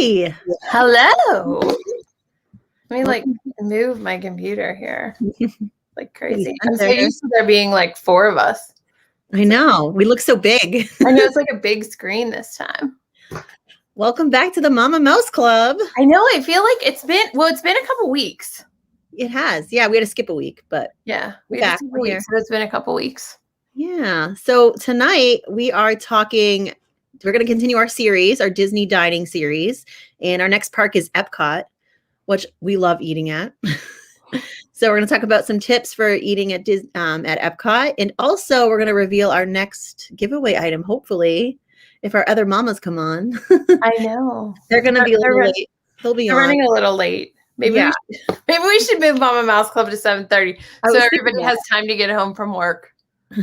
Hi. Hello. Let me like move my computer here like crazy. I'm so used to there being like 4 of us. I know. We look so big. I know it's like a big screen this time. Welcome back to the Mama Mouse Club. I know. I feel like it's been a couple weeks. It has. Yeah, we had to skip a week, but yeah, we had to skip a week, so it's been a couple weeks. Yeah. So tonight we are talking. We're going to continue our series, our Disney dining series, and our next park is Epcot, which we love eating at. So we're going to talk about some tips for eating at Epcot, and also we're going to reveal our next giveaway item. Hopefully, if our other mamas come on, I know they're going to be a little late. They'll be running a little late. Maybe we should move Mama Mouse Club to 7:30 so everybody has time to get home from work.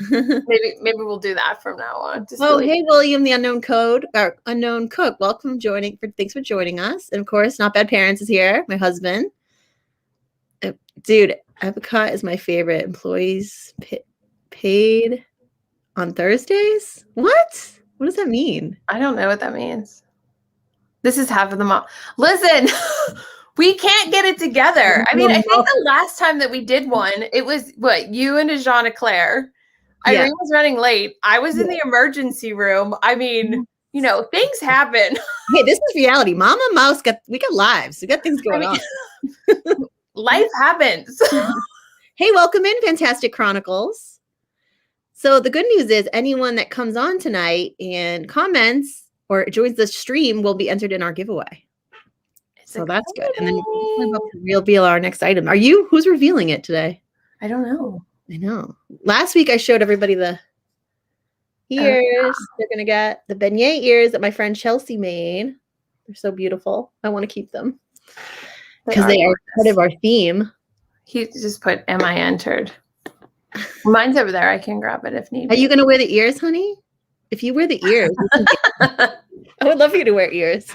maybe we'll do that from now on. Hey William, the unknown cook. Welcome thanks for joining us. And of course, Not Bad Parents is here. My husband. Dude, Epcot is my favorite. Employees paid on Thursdays? What does that mean? I don't know what that means. This is half of the mom. Listen, we can't get it together. I mean, I think the last time that we did one, it was you and Jean Claire. Irene was running late. I was in the emergency room. I mean, things happen. Hey, this is reality. Mama Mouse we got lives. We got things going on. Life happens. Hey, welcome in, Fantastic Chronicles. So the good news is anyone that comes on tonight and comments or joins the stream will be entered in our giveaway. So that's good. And then we'll reveal our next item. Who's revealing it today? I don't know. I know. Last week I showed everybody the ears. They're going to get the beignet ears that my friend Chelsea made. They're so beautiful. I want to keep them because they are part of our theme. He just put, "Am I entered?" Mine's over there. I can grab it if needed. Are you going to wear the ears, honey? If you wear the ears, I would love for you to wear ears.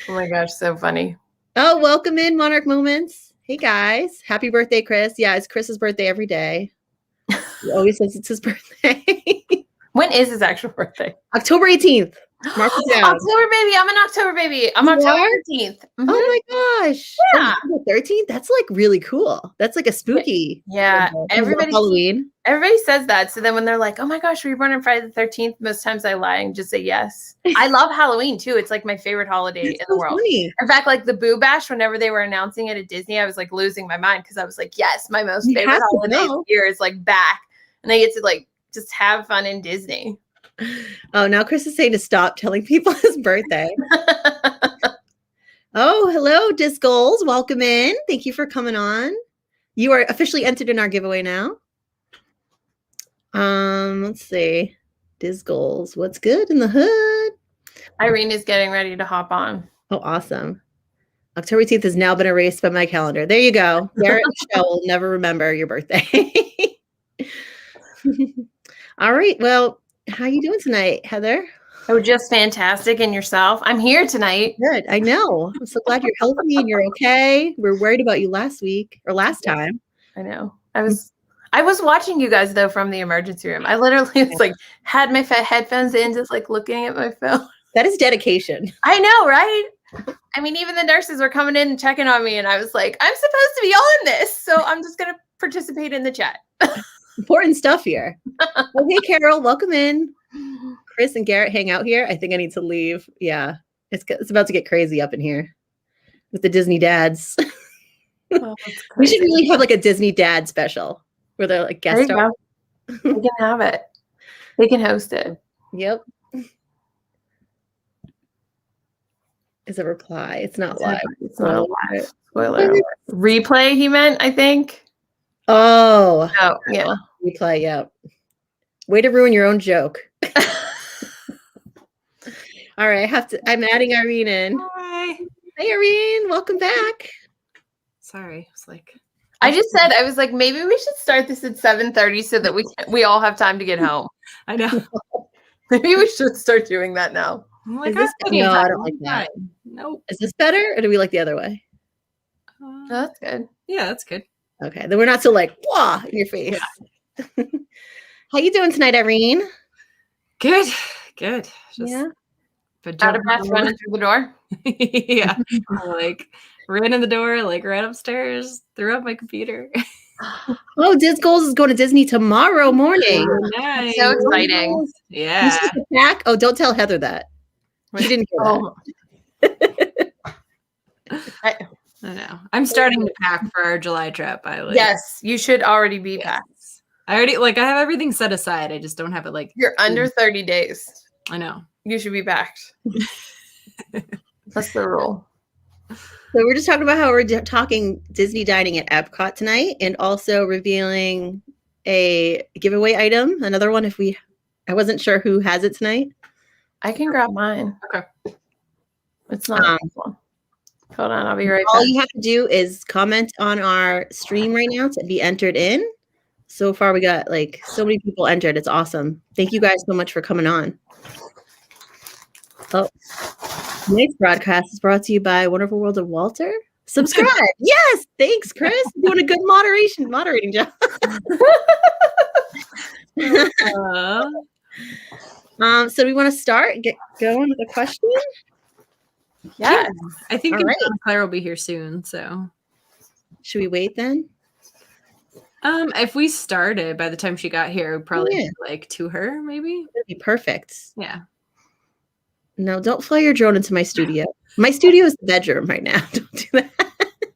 Oh my gosh, so funny. Oh, welcome in, Monarch Moments. Hey guys, happy birthday, Chris. Yeah, it's Chris's birthday every day. He always says it's his birthday. When is his actual birthday? October 18th. Mark it down. October baby. I'm an October baby. I'm October 13th. Mm-hmm. Oh my gosh. Yeah. October 13th? That's like really cool. That's like a spooky. Yeah. Halloween. Everybody says that. So then when they're like, "Oh my gosh, were you born on Friday the 13th?" Most times I lie and just say yes. I love Halloween too. It's like my favorite holiday in the world. Funny. In fact, like the Boo Bash, whenever they were announcing it at Disney, I was like losing my mind because I was like, yes, my most favorite holiday of the year is like back. And I get to like just have fun in Disney. Oh, now Chris is saying to stop telling people his birthday. Oh, hello, Disc Goals. Welcome in. Thank you for coming on. You are officially entered in our giveaway now. Let's see. Disc Goals. What's good in the hood? Irene is getting ready to hop on. Oh, awesome. October 18th has now been erased by my calendar. There you go. Garrett and Michelle will never remember your birthday. All right. Well, how are you doing tonight, Heather? Oh, just fantastic. And yourself? I'm here tonight. Good. I know. I'm so glad you're healthy and you're okay. We were worried about you last time. I know. I was watching you guys though from the emergency room. I literally was like had my headphones in, just like looking at my phone. That is dedication. I know, right? I mean, even the nurses were coming in and checking on me, and I was like, I'm supposed to be on this, so I'm just gonna participate in the chat. Important stuff here. Well, hey, Carol, welcome in. Chris and Garrett hang out here. I think I need to leave. Yeah, it's about to get crazy up in here with the Disney dads. Oh, we should really have like a Disney dad special where they're like guest stars. They can have it. They can host it. Yep. Is a reply. It's not live. It's not live. Spoiler alert. Replay, he meant, I think. Oh, yeah. Replay, yeah. Way to ruin your own joke. All right, I'm adding Irene in. Hi. Hey, Irene, welcome back. Sorry, I was like, maybe we should start this at 7:30 so that we all have time to get home. I know. Maybe we should start doing that now. I'm like, no, I don't like that. Nope. Is this better, or do we like the other way? Oh, that's good. Yeah, that's good. Okay, then we're not so like, wah, in your face. Yeah. How you doing tonight, Irene? Good. Just but Out of breath running through the door. Yeah. Like ran in the door, like ran upstairs, threw up my computer. Oh, Diz Goals is going to Disney tomorrow morning. Nice. So exciting. Yeah. You supposed to pack? Oh, don't tell Heather that. She didn't hear that. I know. I'm starting to pack for our July trip. Yes, you should already be packed. I already I have everything set aside. I just don't have it like You're under 30 days. I know. You should be packed. That's the rule. So we're just talking about how we're talking Disney dining at Epcot tonight, and also revealing a giveaway item. Another one I wasn't sure who has it tonight. I can grab mine. Okay. It's not a one. Hold on, I'll be right back. All you have to do is comment on our stream right now to be entered in. So far, we got like so many people entered. It's awesome. Thank you guys so much for coming on. Oh, tonight's broadcast is brought to you by Wonderful World of Walter. Subscribe. Yes, thanks, Chris. You're doing a good moderating job. So we want to get going with a question. Yes. I think All right. Claire will be here soon. So Should we wait then? If we started by the time she got here, we'd probably be like to her, maybe. That'd be perfect. Yeah. No, don't fly your drone into my studio. My studio is the bedroom right now. Don't do that.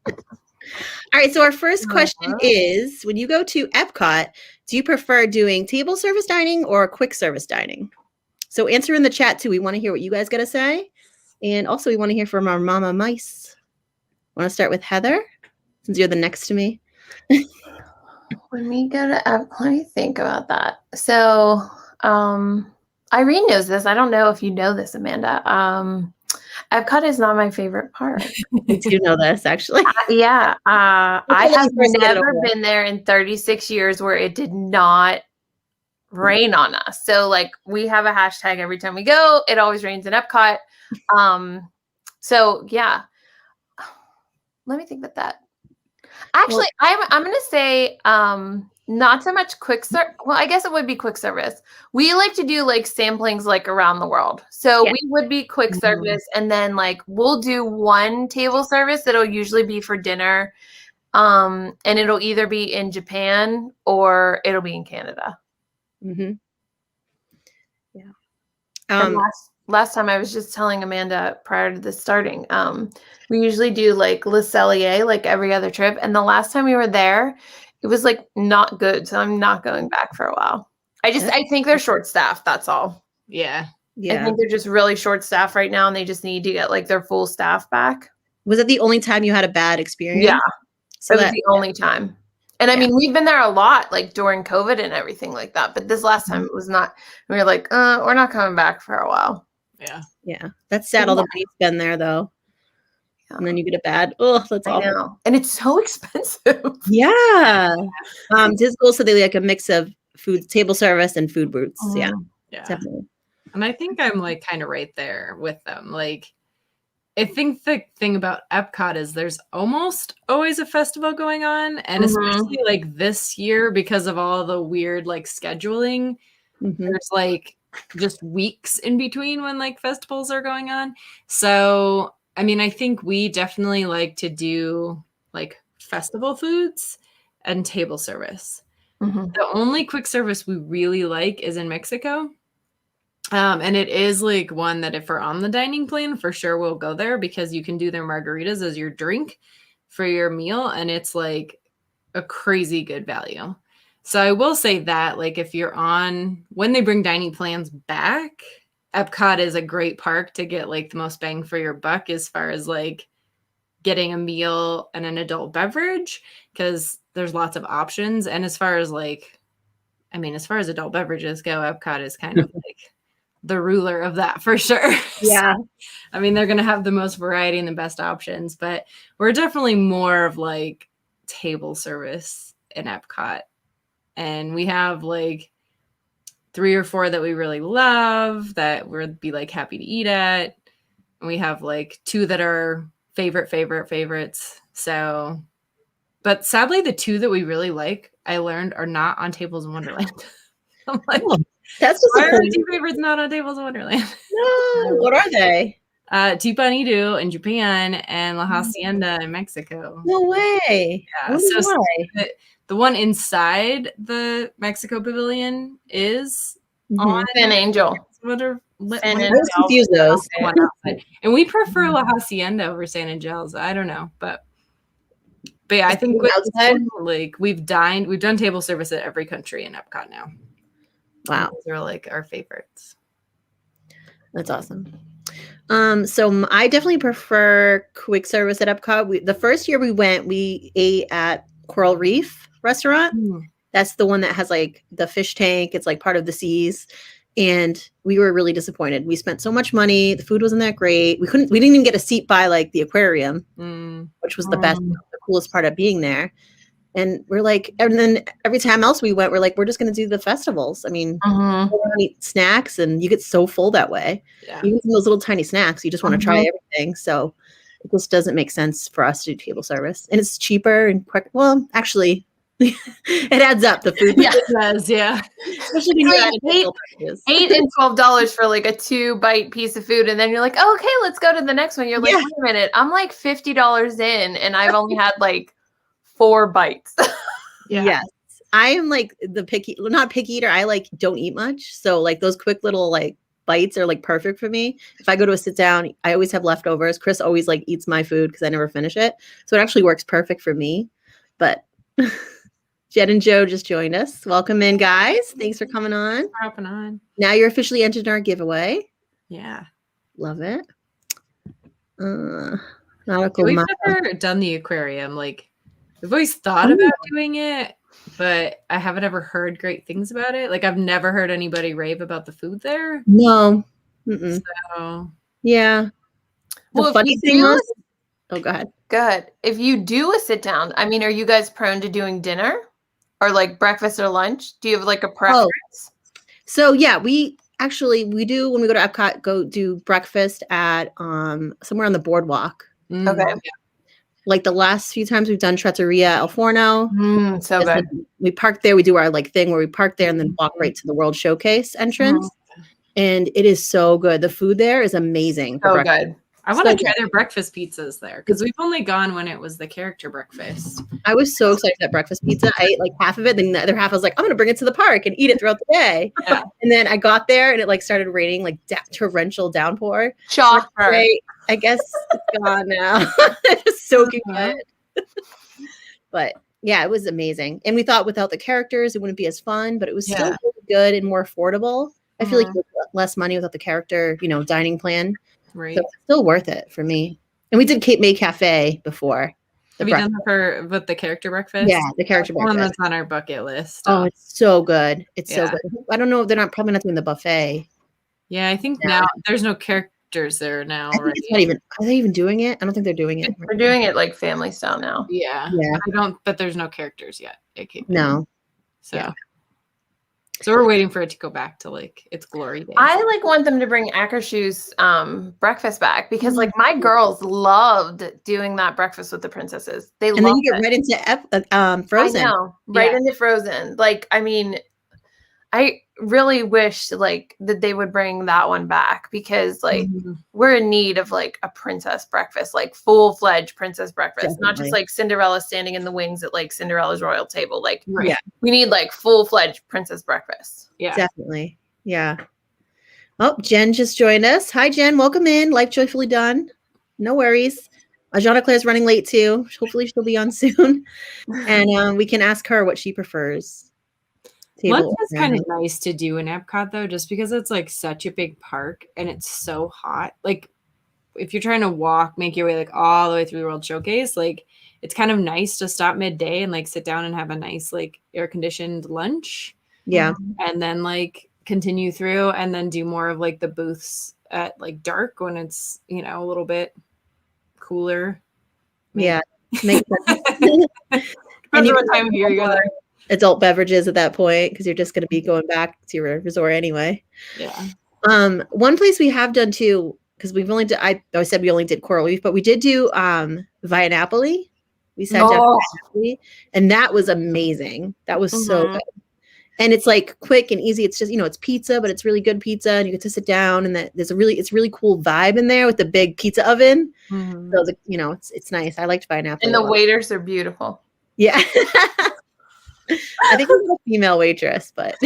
All right. So our first question is, when you go to Epcot, do you prefer doing table service dining or quick service dining? So answer in the chat too. We want to hear what you guys got to say. And also we want to hear from our mama mice. Want to start with Heather, since you're the next to me? When we go to Epcot, let me think about that. So, Irene knows this. I don't know if you know this, Amanda. Epcot is not my favorite park. I do know this, actually. I have never been there in 36 years where it did not rain on us. So, like, we have a hashtag every time we go. It always rains in Epcot. So, yeah. Let me think about that. Actually, I'm going to say not so much quick service. Well, I guess it would be quick service. We like to do like samplings like around the world. So we would be quick service, and then like we'll do one table service that'll usually be for dinner. And it'll either be in Japan or it'll be in Canada. Mm-hmm. Yeah. Last time I was just telling Amanda prior to this starting, we usually do like Le Cellier like every other trip. And the last time we were there, it was like not good. So I'm not going back for a while. I think they're short staffed. That's all. Yeah. I think they're just really short staffed right now, and they just need to get like their full staff back. Was it the only time you had a bad experience? Yeah. So it was the only time. And I mean, we've been there a lot, like during COVID and everything like that. But this last time it was not. We were like, we're not coming back for a while. Yeah. Yeah. That's sad. All the money's been there though. Yeah. And then you get a bad, that's awful. I know. And it's so expensive. Yeah. Disney said they like a mix of food, table service and food booths. Yeah. Yeah. Definitely. And I think I'm like kind of right there with them. Like, I think the thing about Epcot is there's almost always a festival going on. And especially like this year, because of all the weird like scheduling, there's like just weeks in between when like festivals are going on. So, I mean, I think we definitely like to do like festival foods and table service. The only quick service we really like is in Mexico. And it is like one that if we're on the dining plan, for sure we'll go there because you can do their margaritas as your drink for your meal. And it's like a crazy good value. So I will say that like if you're on, when they bring dining plans back, Epcot is a great park to get like the most bang for your buck as far as like getting a meal and an adult beverage, because there's lots of options. And as far as like, I mean, as far as adult beverages go, Epcot is kind of like the ruler of that for sure. Yeah. So, I mean, they're going to have the most variety and the best options, but we're definitely more of like table service in Epcot. And we have like 3 or 4 that we really love that we'd be like happy to eat at. And we have like 2 that are favorites. So, but sadly, the 2 that we really like, I learned are not on Tables in Wonderland. I'm like, That's Why are our disappointing. two favorites not on Tables of Wonderland? No, what are they? Tipanidu in Japan and La Hacienda in Mexico. No way. Yeah, so the one inside the Mexico Pavilion is on Fin Angel. what are Fin I and was confused those. one outside. And we prefer La Hacienda over San Angel's. I don't know, but yeah, I think with outside, like we've done table service at every country in Epcot now. Wow, Those are like our favorites. that's awesome. So I definitely prefer quick service at Epcot. The first year we went, we ate at Coral Reef restaurant. That's the one that has like the fish tank. It's like part of the seas. And we were really disappointed. We spent so much money. The food wasn't that great. We didn't even get a seat by like the aquarium, which was the best, the coolest part of being there. And we're like, and then every time else we went, we're like, we're just going to do the festivals. I mean, eat snacks and you get so full that way. Yeah. Even those little tiny snacks, you just want to try everything. So it just doesn't make sense for us to do table service. And it's cheaper and quick. Well, actually, it adds up. The food. Yeah, it does. Yeah. Especially when you add $8 and $12 for like a 2-bite piece of food. And then you're like, oh, okay, let's go to the next one. You're like, wait a minute. I'm like $50 in and I've only had like 4 bites. Yes. I am like not picky eater. I like don't eat much. So like those quick little like bites are like perfect for me. If I go to a sit down, I always have leftovers. Chris always like eats my food because I never finish it. So it actually works perfect for me. But Jed and Joe just joined us. Welcome in, guys. Thanks for coming on. Hopping on. Now you're officially entered in our giveaway. Yeah. Love it. We've never done the aquarium. Like we've always thought about doing it, but I haven't ever heard great things about it. Like I've never heard anybody rave about the food there. No. So yeah. The funny thing was, oh, go ahead. Good. If you do a sit down, I mean, are you guys prone to doing dinner or like breakfast or lunch? Do you have like a preference? So yeah, we do when we go to Epcot, go do breakfast at somewhere on the boardwalk. Okay. Like the last few times we've done Trattoria El Forno. So good. We park there. We do our like thing where we park there and then walk right to the World Showcase entrance. And it is so good. The food there is amazing. So good. I want to try their breakfast pizzas there because we've only gone when it was the character breakfast. I was so excited for that breakfast pizza. I ate like half of it. Then the other half I was like, I'm going to bring it to the park and eat it throughout the day. Yeah. And then I got there and it like started raining like torrential downpour. Shocker. Right. I guess it's gone now. It's soaking wet. But yeah, it was amazing. And we thought without the characters, it wouldn't be as fun, but it was still really good and more affordable. I feel like less money without the character, dining plan. Right. So it's still worth it for me. And we did Cape May Cafe before. Have you done that with the character breakfast? Yeah, the character breakfast. One that's on our bucket list. Oh, it's so good. It's so good. I don't know. They're probably not doing the buffet. Yeah, I think now there's no characters there now. Right? It's not even. Are they even doing it? I don't think they're doing it. We're doing it like family style now. Yeah. But there's no characters yet at Cape May. No. So we're waiting for it to go back to like its glory days. I like want them to bring Akershu's breakfast back because like my girls loved doing that breakfast with the princesses. They loved it. And then you get right into Frozen. I know, right into Frozen. Like, I mean, I really wish like that they would bring that one back because like we're in need of like a princess breakfast, like full-fledged princess breakfast, not just like Cinderella standing in the wings at like Cinderella's royal table. Like we need like full-fledged princess breakfast. Yeah, definitely. Yeah. Oh, Jen just joined us. Hi, Jen. Welcome in. Life joyfully done. No worries. Jean Claire's running late too. Hopefully she'll be on soon. And we can ask her what she prefers. Lunch is kind of nice to do in Epcot though, just because it's like such a big park and it's so hot. Like if you're trying to make your way like all the way through the World Showcase, like it's kind of nice to stop midday and like sit down and have a nice like air conditioned lunch. Yeah. And then like continue through and then do more of like the booths at like dark when it's, a little bit cooler. Maybe. Yeah. Makes sense. Depends on what time of year you're there. Adult beverages at that point because you're just going to be going back to your resort anyway. Yeah. One place we have done too, because we've only I said we only did Coral Reef, but we did do Via Napoli. We sat down Napoli, and that was amazing. That was so good. And it's like quick and easy. It's just, it's pizza, but it's really good pizza. And you get to sit down and it's really cool vibe in there with the big pizza oven. Mhm. So, it's nice. I liked Pineapple. And the waiters are beautiful. Yeah. I think we have a female waitress, but.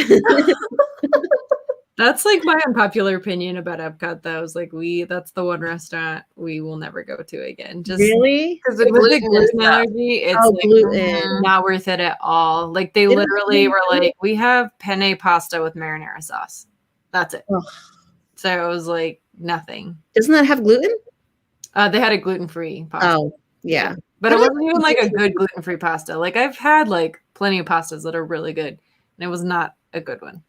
That's like my unpopular opinion about Epcot, though. Is like that's the one restaurant we will never go to again. Just really? Because the gluten allergy, it's gluten. not worth it at all. Like they literally were like, we have penne pasta with marinara sauce. That's it. Ugh. So it was like nothing. Doesn't that have gluten? They had a gluten-free pasta. Oh, yeah. But it wasn't even like a good gluten-free pasta. Like I've had like plenty of pastas that are really good, and it was not a good one.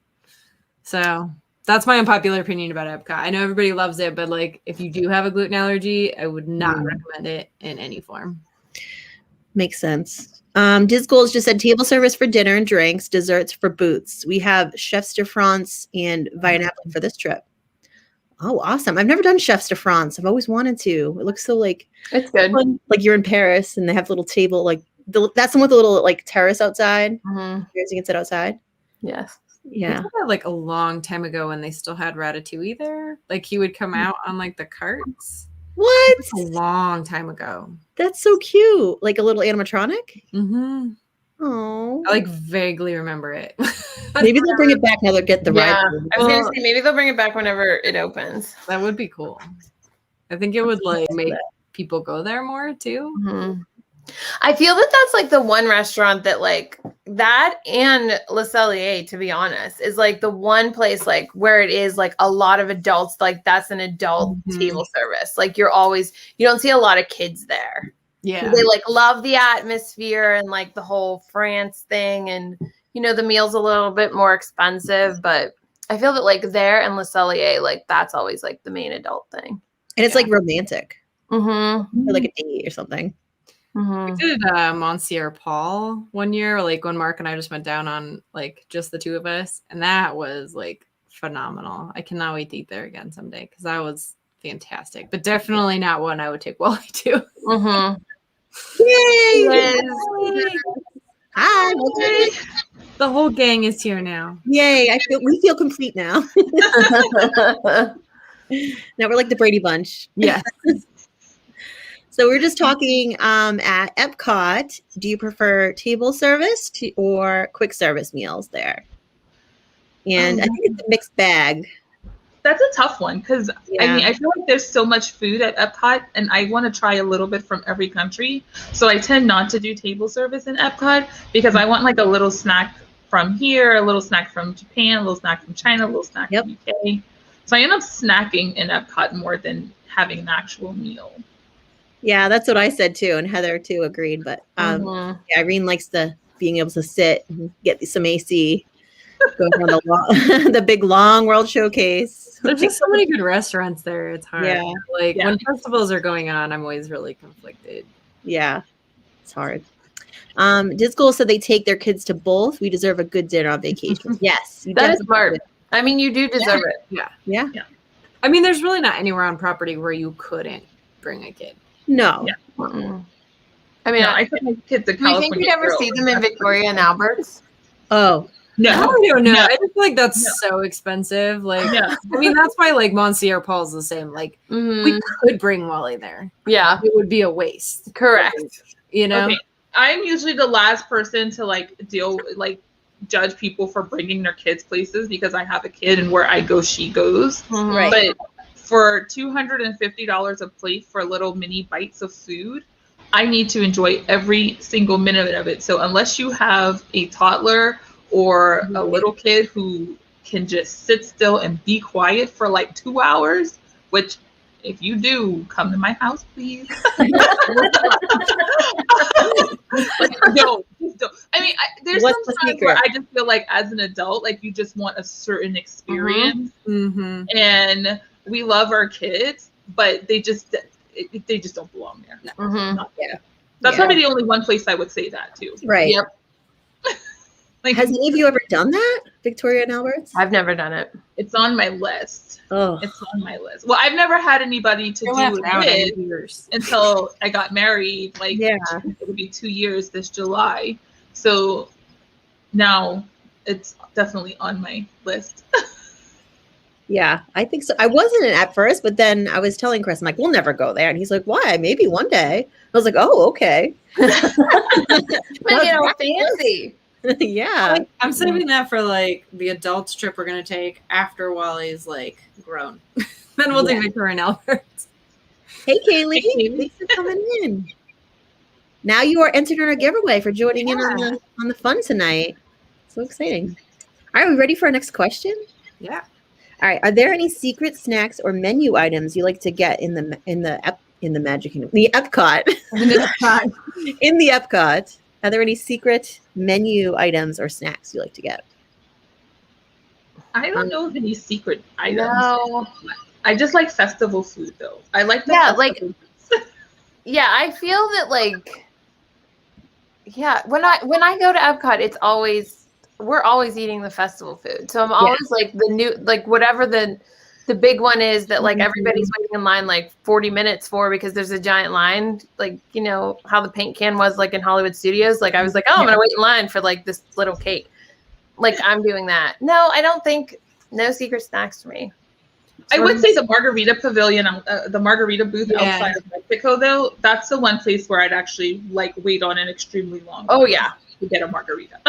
So that's my unpopular opinion about Epcot. I know everybody loves it, but like if you do have a gluten allergy, I would not recommend it in any form. Makes sense. Disgoals just said table service for dinner and drinks, desserts for booths. We have chefs de France and Vianapple for this trip. Oh, awesome. I've never done chefs de France. I've always wanted to. It looks so like it's good. Like you're in Paris and they have a little table, like that's the one with a little like terrace outside. Mm-hmm. You can sit outside. Yes. Yeah. I did that like a long time ago when they still had Ratatouille there. Like he would come out on like the carts. What? A long time ago. That's so cute. Like a little animatronic? Mm-hmm. Oh. I like vaguely remember it. Maybe they'll bring it back now. They'll get the ride. I was gonna say maybe they'll bring it back whenever it opens. That would be cool. I think it would like make people go there more too. Mm-hmm. I feel that that's like the one restaurant that like that and Le Cellier, to be honest, is like the one place like where it is like a lot of adults, like that's an adult table service. Like you don't see a lot of kids there. Yeah. They like love the atmosphere and like the whole France thing. And, the meal's a little bit more expensive, but I feel that like there and Le Cellier, like that's always like the main adult thing. And it's like romantic. Mm-hmm. Or like a date or something. Mm-hmm. We did Monsieur Paul one year, like when Mark and I just went down on like just the two of us, and that was like phenomenal. I cannot wait to eat there again someday because that was fantastic, but definitely not one I would take Wally to. Mm-hmm. Yay! Yes. Hi, Yay. The whole gang is here now. Yay! We feel complete now. Now we're like the Brady Bunch. Yes. So we're just talking at Epcot. Do you prefer table service or quick service meals there? And I think it's a mixed bag. That's a tough one because I feel like there's so much food at Epcot and I want to try a little bit from every country. So I tend not to do table service in Epcot because I want like a little snack from here, a little snack from Japan, a little snack from China, a little snack from UK. So I end up snacking in Epcot more than having an actual meal. Yeah, that's what I said too, and Heather too agreed. But Irene likes being able to sit and get some AC, go down the big long World Showcase. There's just so many good restaurants there. It's hard. Yeah. When festivals are going on, I'm always really conflicted. Yeah, it's hard. Disco said they take their kids to both. We deserve a good dinner on vacation. Yes, that is smart. I mean, you do deserve it. Yeah. I mean, there's really not anywhere on property where you couldn't bring a kid. No. Yeah. I mean, I took my kids to California. Do you think you'd ever see them in Victoria and Albert's? Oh. No. I don't know. I just feel like that's so expensive. Like, I mean, that's why like Monsieur Paul's the same. Like, we could bring Wally there. Yeah. It would be a waste. Correct. Okay. I'm usually the last person to judge people for bringing their kids places because I have a kid and where I go, she goes. Right. But for $250 a plate for little mini bites of food, I need to enjoy every single minute of it. So unless you have a toddler or a little kid who can just sit still and be quiet for like 2 hours, which if you do, come to my house, please. No, just don't. I mean, there's some times where I just feel like as an adult, like you just want a certain experience. And we love our kids, but they just don't belong there. That's probably the only one place I would say that too. Right. Yep. Has any of you ever done that, Victoria and Albert's? I've never done it. It's on my list. Oh, it's on my list. Well, I've never had anybody to do it with until I got married. Like, it would be 2 years this July. So now it's definitely on my list. Yeah, I think so. I wasn't at first, but then I was telling Chris, I'm like, we'll never go there. And he's like, why? Maybe one day. I was like, oh, okay. Make it all fancy. Yeah. I'm saving that for like the adults trip we're gonna take after Wally's like grown. Then we'll do Victoria and Albert. Hey, Kaylee. Thanks for coming in. Now you are entered in our giveaway for joining in on the fun tonight. So exciting. All right, we ready for our next question? Yeah. All right. Are there any secret snacks or menu items you like to get in the Magic Kingdom, the Epcot? In the Epcot, are there any secret menu items or snacks you like to get? I don't know of any secret items. No. I just like festival food though. I like the yeah, I feel that like when I go to Epcot, we're always eating the festival food. So I'm always like the new, like whatever the big one is that like everybody's waiting in line like 40 minutes for because there's a giant line, like, you know, how the paint can was like in Hollywood Studios. Like I was like, oh, I'm going to wait in line for like this little cake. Like I'm doing that. No, I don't think, no secret snacks for me. I would say the Margarita Pavilion, the Margarita booth outside of Mexico, though, that's the one place where I'd actually like wait on an extremely long time to get a margarita.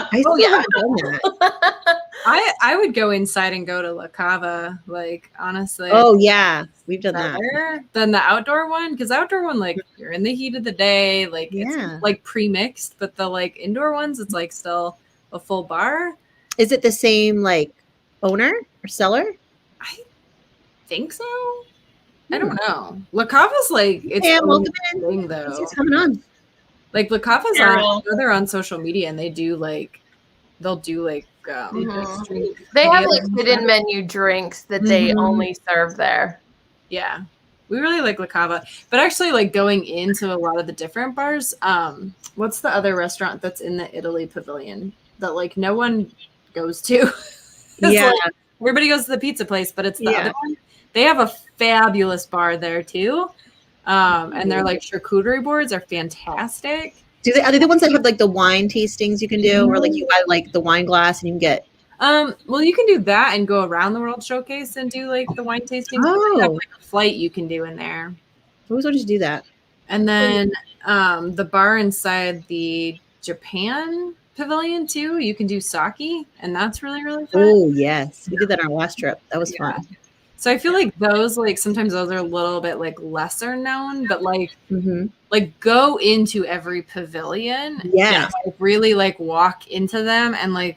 I would go inside and go to La Cava, like honestly. Oh yeah, we've done that. Than the outdoor one, because outdoor one, like you're in the heat of the day, like it's like pre-mixed, but the like indoor ones, it's like still a full bar. Is it the same like owner or seller? I think so. I don't know. La Cava's like it's thing though. It's coming on. Like La Cava's they're on social media and they'll do like they have like hidden menu drinks that they only serve there. Yeah. We really like La Cava. But actually like going into a lot of the different bars, what's the other restaurant that's in the Italy Pavilion that like no one goes to? Yeah. Like, everybody goes to the pizza place, but it's the other one. They have a fabulous bar there too. And their like charcuterie boards are fantastic. Are they the ones that have like the wine tastings you can do, or like you buy like the wine glass and you can get? Well, you can do that and go around the World Showcase and do like the wine tastings. They have like a flight you can do in there. I always want to do that. And then the bar inside the Japan Pavilion too, you can do sake, and that's really, really fun. Oh yes, we did that on our last trip. That was fun. So I feel like those, like sometimes those are a little bit like lesser known, but like like go into every pavilion. Yeah. Like, really like walk into them and like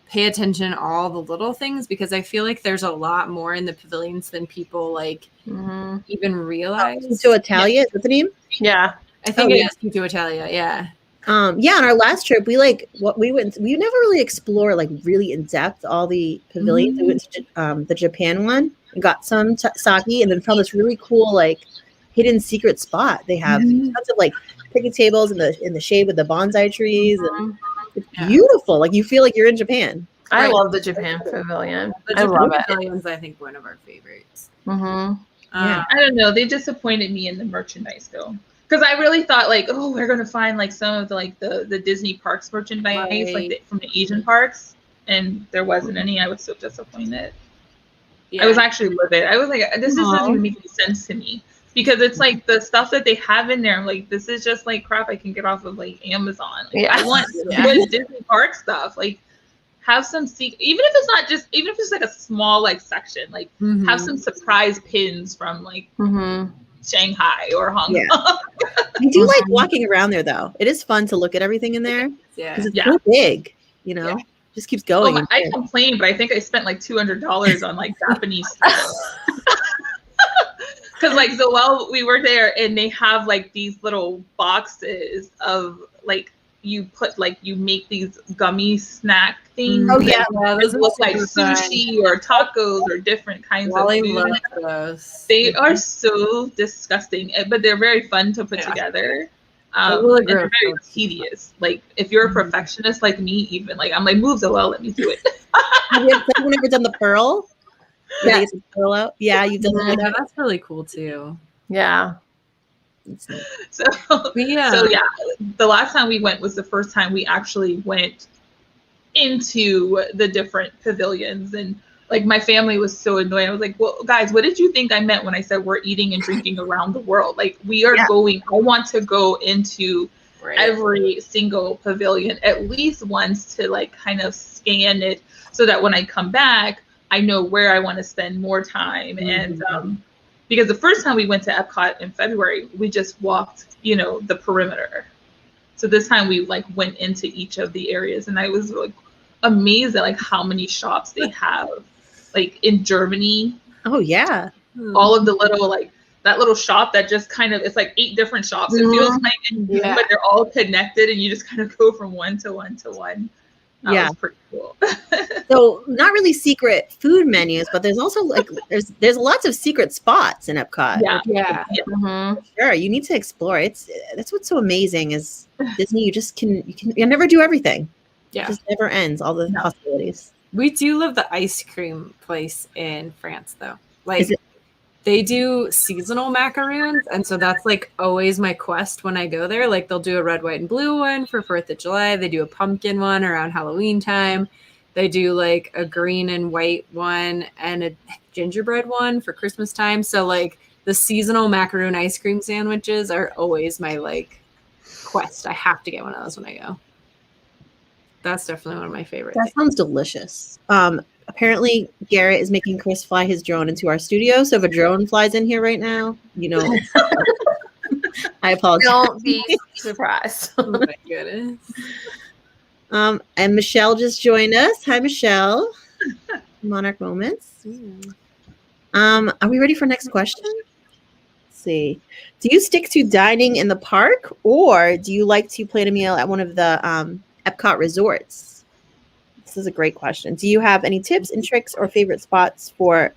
pay attention to all the little things, because I feel like there's a lot more in the pavilions than people like even realize. To Italia, is that the name? Yeah. I think it is to Italia. Yeah. On our last trip, we never really explored like really in depth all the pavilions. We went to the Japan one and got some sake, and then found this really cool like hidden secret spot. They have tons of like picnic tables in the shade with the bonsai trees, and it's beautiful. Like you feel like you're in Japan. I love the Japan Pavilion. I love it. Pavilion's, I think, one of our favorites. I don't know. They disappointed me in the merchandise though. Because I really thought like, oh, we're gonna find like some of the like the Disney parks merchandise from the Asian parks, and there wasn't any. I was so disappointed. Yeah. I was actually livid. I was like, this doesn't even make any sense to me, because it's like the stuff that they have in there. I'm like, this is just like crap I can get off of like Amazon. Like, I want good Disney park stuff. Like, have some even if it's not just, even if it's like a small like section, like have some surprise pins from like Shanghai or Hong Kong. I do like walking around there though. It is fun to look at everything in there. Yeah. Because it's so big, you know. Yeah. Just keeps going. I complained, but I think I spent like $200 on like Japanese stuff. Because like Zoëlle, we were there and they have like these little boxes of like you make these gummy snack things. Oh yeah, those look like sushi or tacos or different kinds of food. Those. They are so disgusting, but they're very fun to put together. And they're very tedious. Like if you're a perfectionist like me, even like I'm like, move Zoëlle, let me do it. Have you ever done the pearl? Yeah, you pearl out. Yeah, you've done that. Yeah, that's really cool too. Yeah. So the last time we went was the first time we actually went into the different pavilions. And like my family was so annoyed. I was like, well, guys, what did you think I meant when I said we're eating and drinking around the world? Like we are going, I want to go into every single pavilion at least once to like kind of scan it so that when I come back, I know where I want to spend more time. And because the first time we went to Epcot in February, we just walked, you know, the perimeter. So this time we like went into each of the areas, and I was like amazed at like how many shops they have. Like in Germany. Oh yeah. All of the little like that little shop that just kind of, it's like 8 different shops. It feels like, but they're all connected, and you just kind of go from one to one to one. That was pretty cool. So not really secret food menus, but there's also like there's lots of secret spots in Epcot. Sure, you need to explore. That's what's so amazing is Disney. You never do everything. It just never ends. All the possibilities. We do love the ice cream place in France, though. Like they do seasonal macaroons, and so that's like always my quest when I go there. Like they'll do a red, white, and blue one for 4th of July. They do a pumpkin one around Halloween time. They do like a green and white one and a gingerbread one for Christmas time. So like the seasonal macaroon ice cream sandwiches are always my like quest. I have to get one of those when I go. That's definitely one of my favorites. That sounds delicious. Apparently Garrett is making Chris fly his drone into our studio. So if a drone flies in here right now, you know, I apologize. Don't be surprised. Oh my goodness. And Michelle just joined us. Hi, Michelle. Monarch Moments. Are we ready for next question? Let's see. Do you stick to dining in the park, or do you like to plan a meal at one of the Epcot resorts? This is a great question. Do you have any tips and tricks or favorite spots for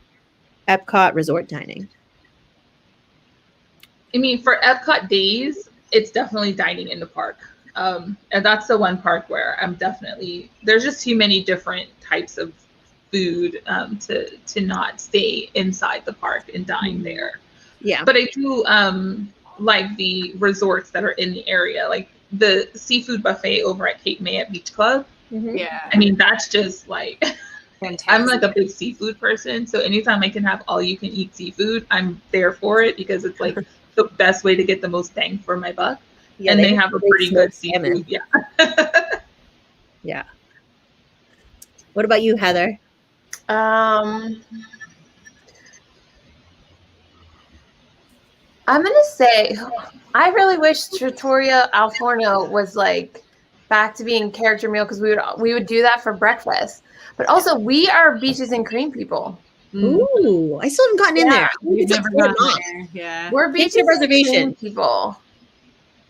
Epcot resort dining? I mean, for Epcot days, it's definitely dining in the park. And that's the one park where there's just too many different types of food to not stay inside the park and dine there. Yeah. But I do like the resorts that are in the area, like the seafood buffet over at Cape May at Beach Club. Yeah. I mean, that's just like, I'm like a big seafood person. So anytime I can have all you can eat seafood, I'm there for it because it's like the best way to get the most bang for my buck. Yeah, and they have a pretty good seafood. Yeah. Yeah. What about you, Heather? I'm gonna say I really wish Trattoria Al Forno was like back to being character meal because we would do that for breakfast. But also we are beaches and cream people. Ooh, I still haven't gotten in there. We've never gotten there. Yeah. We're beaches and cream people.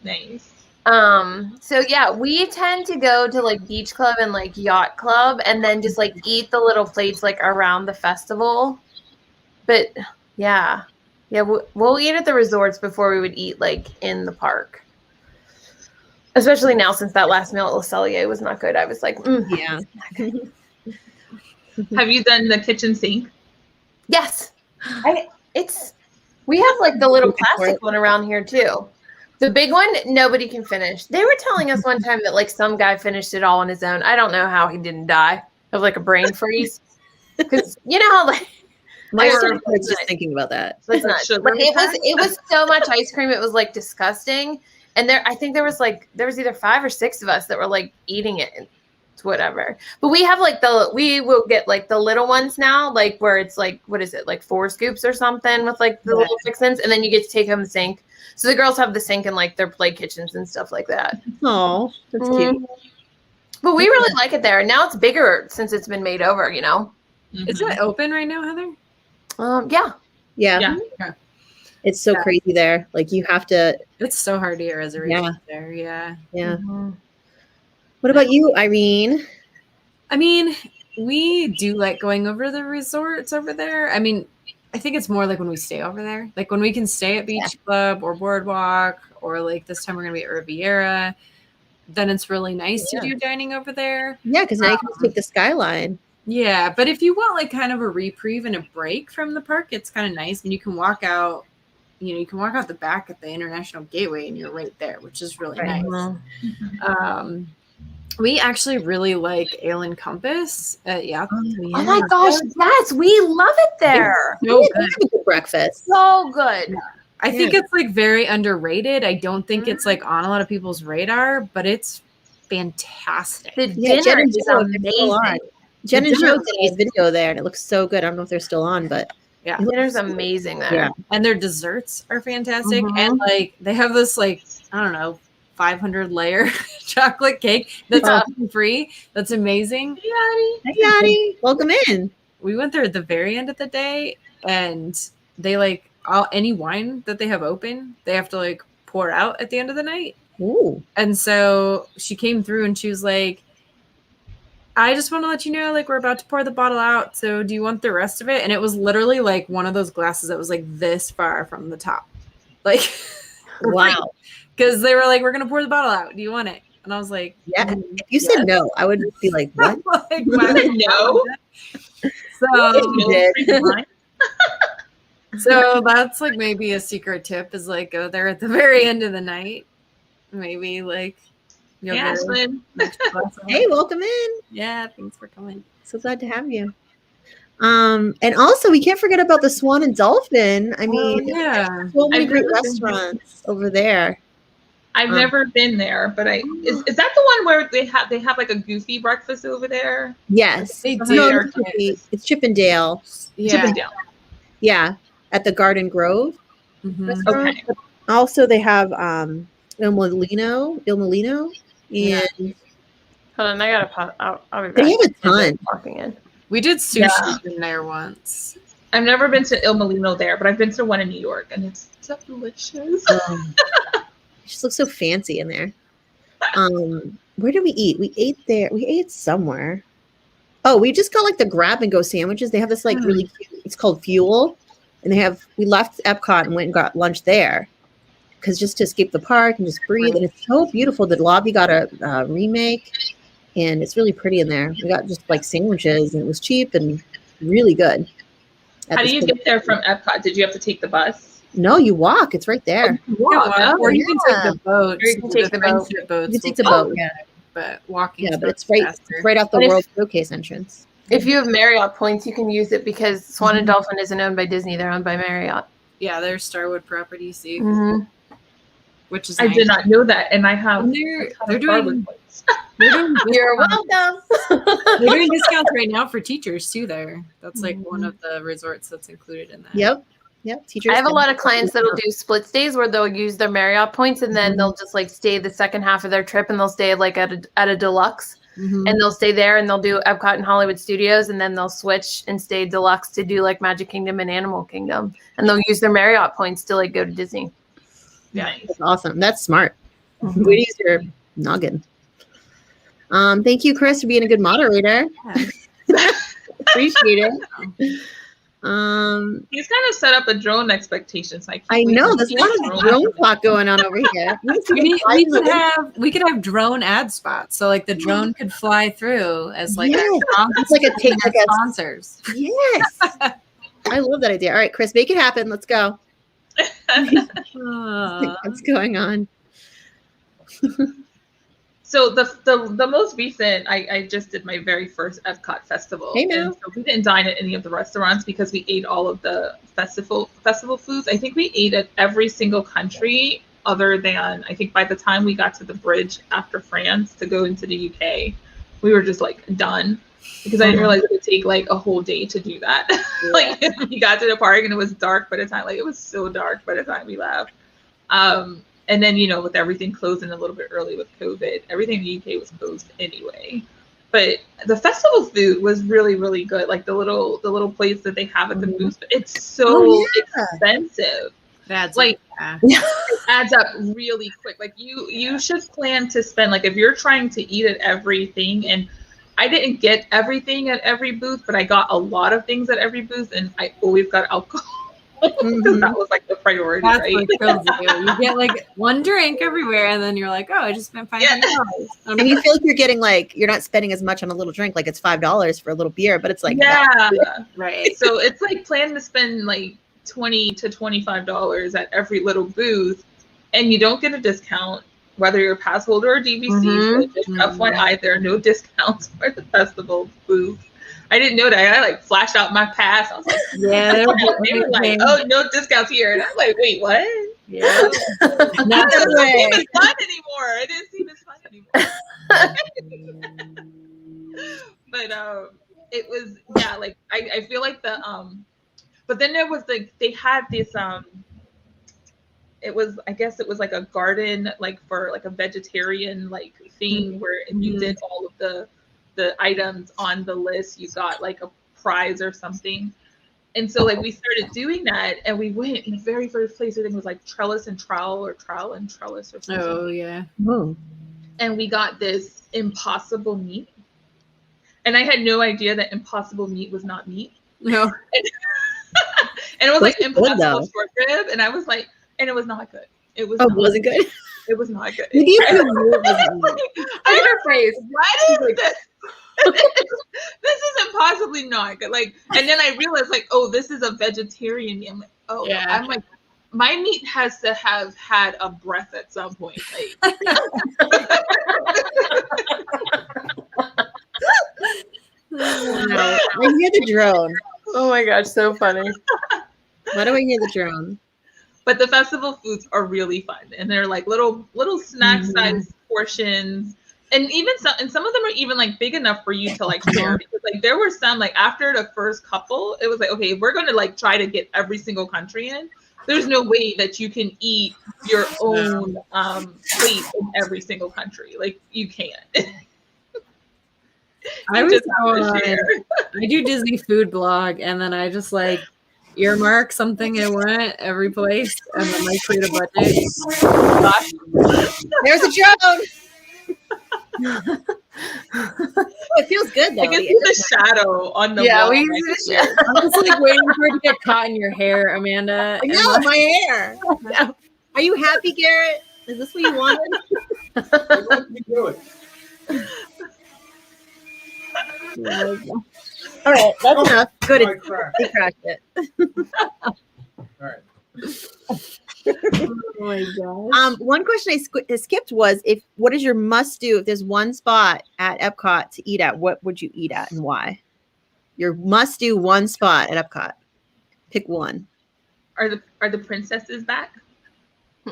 Nice. So yeah, we tend to go to like beach club and like yacht club and then just like eat the little plates like around the festival. But yeah, we'll eat at the resorts before we would eat like in the park. Especially now since that last meal at Le Cellier was not good. I was like, yeah. Have you done the kitchen sink? Yes. We have like the little plastic one around here too. The big one, nobody can finish. They were telling us one time that like some guy finished it all on his own. I don't know how he didn't die of like a brain freeze. Because you know how like my stomach was just thinking about that. It's not. Like, it was so much ice cream. It was like disgusting. And I think there was either 5 or 6 of us that were like eating it. It's whatever. But we have like we will get like the little ones now, like where it's like, what is it? Like 4 scoops or something with like the little fixins. And then you get to take home the sink. So the girls have the sink in like their play kitchens and stuff like that. Oh, that's cute. But we really like it there. And now it's bigger since it's been made over, you know? Is it open right now, Heather? Yeah. It's so crazy there. Like you have to. It's so hard to get reservations there. Yeah. Yeah. Mm-hmm. What about you, Irene? I mean, we do like going over the resorts over there. I mean, I think it's more like when we stay over there. Like when we can stay at Beach Club or Boardwalk, or like this time we're going to be at Riviera, then it's really nice to do dining over there. Yeah, because now you can take the skyline. Yeah, but if you want like kind of a reprieve and a break from the park, it's kind of nice. And you can walk out, you can walk out the back at the International Gateway and you're right there, which is really nice. We actually really like Ale and Compass. Yeah. Oh my gosh, yes, we love it there. So They good. have a good breakfast. So good. I think it's like very underrated. I don't think it's like on a lot of people's radar, but it's fantastic. The Yeah, dinner Jen and is Joe, they're still on. amazing. Jen and dinner Joe is did a video there, and it looks so good. I don't know if they're still on, but Yeah. it looks Dinner's so good. amazing there. Yeah. And their desserts are fantastic. Mhm. And like they have this like, I don't know, 500 layer chocolate cake that's free. That's amazing. Hi, Yadi. Welcome in. We went there at the very end of the day, and they like any wine that they have open, they have to like pour out at the end of the night. Ooh. And so she came through and she was like, I just want to let you know, like, we're about to pour the bottle out. So do you want the rest of it? And it was literally like one of those glasses that was like this far from the top. Like, Wow. because they were like, we're going to pour the bottle out. Do you want it? And I was like, Yeah. If you said no, I would be like, what? like, why would you No. So, so that's like maybe a secret tip is like go there at the very end of the night. Maybe like you'll Yeah, get Ashlyn. Hey, welcome in. Yeah, thanks for coming. So glad to have you. And also we can't forget about the Swan and Dolphin. I mean, yeah. so many I've great never been restaurants over there. I've never been there, but is that the one where they have like a goofy breakfast over there? Yes. They No, do. it's Chippendale. Yeah. Chippendale. Yeah. At the Garden Grove. Mhm. restaurant. Okay. Also, they have Il Molino, and Yeah. Hold on, I gotta pause. I'll be back. they have a ton. Walking in. We did sushi Yeah. in there once. I've never been to Il Molino there, but I've been to one in New York, and it's so delicious. It just looks so fancy in there. Where did we eat? We ate there. We ate somewhere. Oh, we just got like the grab and go sandwiches. They have this like really cute, it's called Fuel. And we left Epcot and went and got lunch there. Because just to escape the park and just breathe. And it's so beautiful. The lobby got a remake. And it's really pretty in there. We got just like sandwiches and it was cheap and really good. How do you get there from Epcot? Did you have to take the bus? No, you walk. It's right there. Or you can take the boat. Or you can take the boat. Boats You can take will the boat, take yeah. But walking. Yeah, is but it's right faster. right out the But if- World Showcase entrance. If you have Marriott points, you can use it because Swan and Dolphin isn't owned by Disney; they're owned by Marriott. Yeah, they're Starwood property, see, which is I nice. did not know that, and I have. And they're doing You're welcome. they're doing discounts right now for teachers too. There, that's like one of the resorts that's included in that. Yep. Teachers. I have a can- lot of clients that'll do split stays where they'll use their Marriott points and then they'll just like stay the second half of their trip and they'll stay like at a deluxe Mhm. and they'll stay there and they'll do Epcot and Hollywood Studios and then they'll switch and stay deluxe to do like Magic Kingdom and Animal Kingdom and they'll use their Marriott points to like go to Disney. Nice. That's awesome. That's smart. Way to use your noggin. Thank you, Chris, for being a good moderator. Appreciate it. He's kind of set up a drone expectation. So I know there's a lot of drone talk going on over here. We could have drone ad spots, so like the drone could fly through as like Yes. it's like a take like a sponsors. Yes. I love that idea. All right, Chris, make it happen. Let's go. What's going on? So the most recent, I just did my very first Epcot Festival. Hey, man. And so we didn't dine at any of the restaurants because we ate all of the festival foods. I think we ate at every single country other than, I think by the time we got to the bridge after France to go into the UK, we were just like done. Because I didn't realize it would take like a whole day to do that. Like we got to the park and it was dark by the time, like it was so dark by the time we left. And then, with everything closing a little bit early with COVID, everything in the UK was closed anyway. But the festival food was really, really good. Like the little plates that they have at the booths, but it's so expensive. That's like it adds up really quick. Like you should plan to spend, like if you're trying to eat at everything, and I didn't get everything at every booth, but I got a lot of things at every booth, and I always got alcohol. Because that was like the priority, That's right? what kills you. You get like one drink everywhere, and then you're like, "Oh, I just spent $500." And you feel like you're getting like you're not spending as much on a little drink, like it's $5 for a little beer, but it's like right. So it's like plan to spend like $20 to $25 at every little booth, and you don't get a discount, whether you're a pass holder or DVC. So just FYI, there are no discounts for the festival booth. I didn't know that. I like flashed out my pass. I was like, yeah, they were like, oh, no discounts here. And I'm like, wait, what? Yeah. Not that way. It doesn't seem as fun anymore. It didn't seem as fun anymore. But it was, yeah, like I feel like but then there was like, they had this it was, I guess it was like a garden, like for like a vegetarian like thing where if you did all of the items on the list, you got like a prize or something. And so like we started doing that, and we went in the very first place. I think it was like trellis and trowel or trowel and trellis or something. Oh yeah. And we got this impossible meat, and I had no idea that impossible meat was not meat. No. And it was like impossible short rib, and I was like, and it was not good. It was. Oh, wasn't good. It was not good. I her face. What is this? This is impossibly not good. Like, and then I realized, like, oh, this is a vegetarian meat. I'm like, oh, yeah. I'm like, my meat has to have had a breath at some point. Like, I hear the drone. Oh my gosh, so funny. Why do I hear the drone? But the festival foods are really fun, and they're like little snack size portions. And even some of them are even like big enough for you to like share, because like there were some like after the first couple, it was like, okay, we're going to like try to get every single country in. There's no way that you can eat your own plate in every single country. Like you can't. I do Disney food blog, and then I just like earmark something I want every place, and then I create a budget. There's a drone. It feels good though. I can see the shadow on the wall. We see the shadow. I'm just like waiting for it to get caught in your hair, Amanda. No, my hair. No. Are you happy, Garrett? Is this what you wanted? What you doing? All right, that's enough. Good. Oh, He crashed it. All right. Oh my gosh. One question I skipped was what is your must do if there's one spot at Epcot to eat at? What would you eat at and why? Your must do one spot at Epcot. Pick one. Are the princesses back?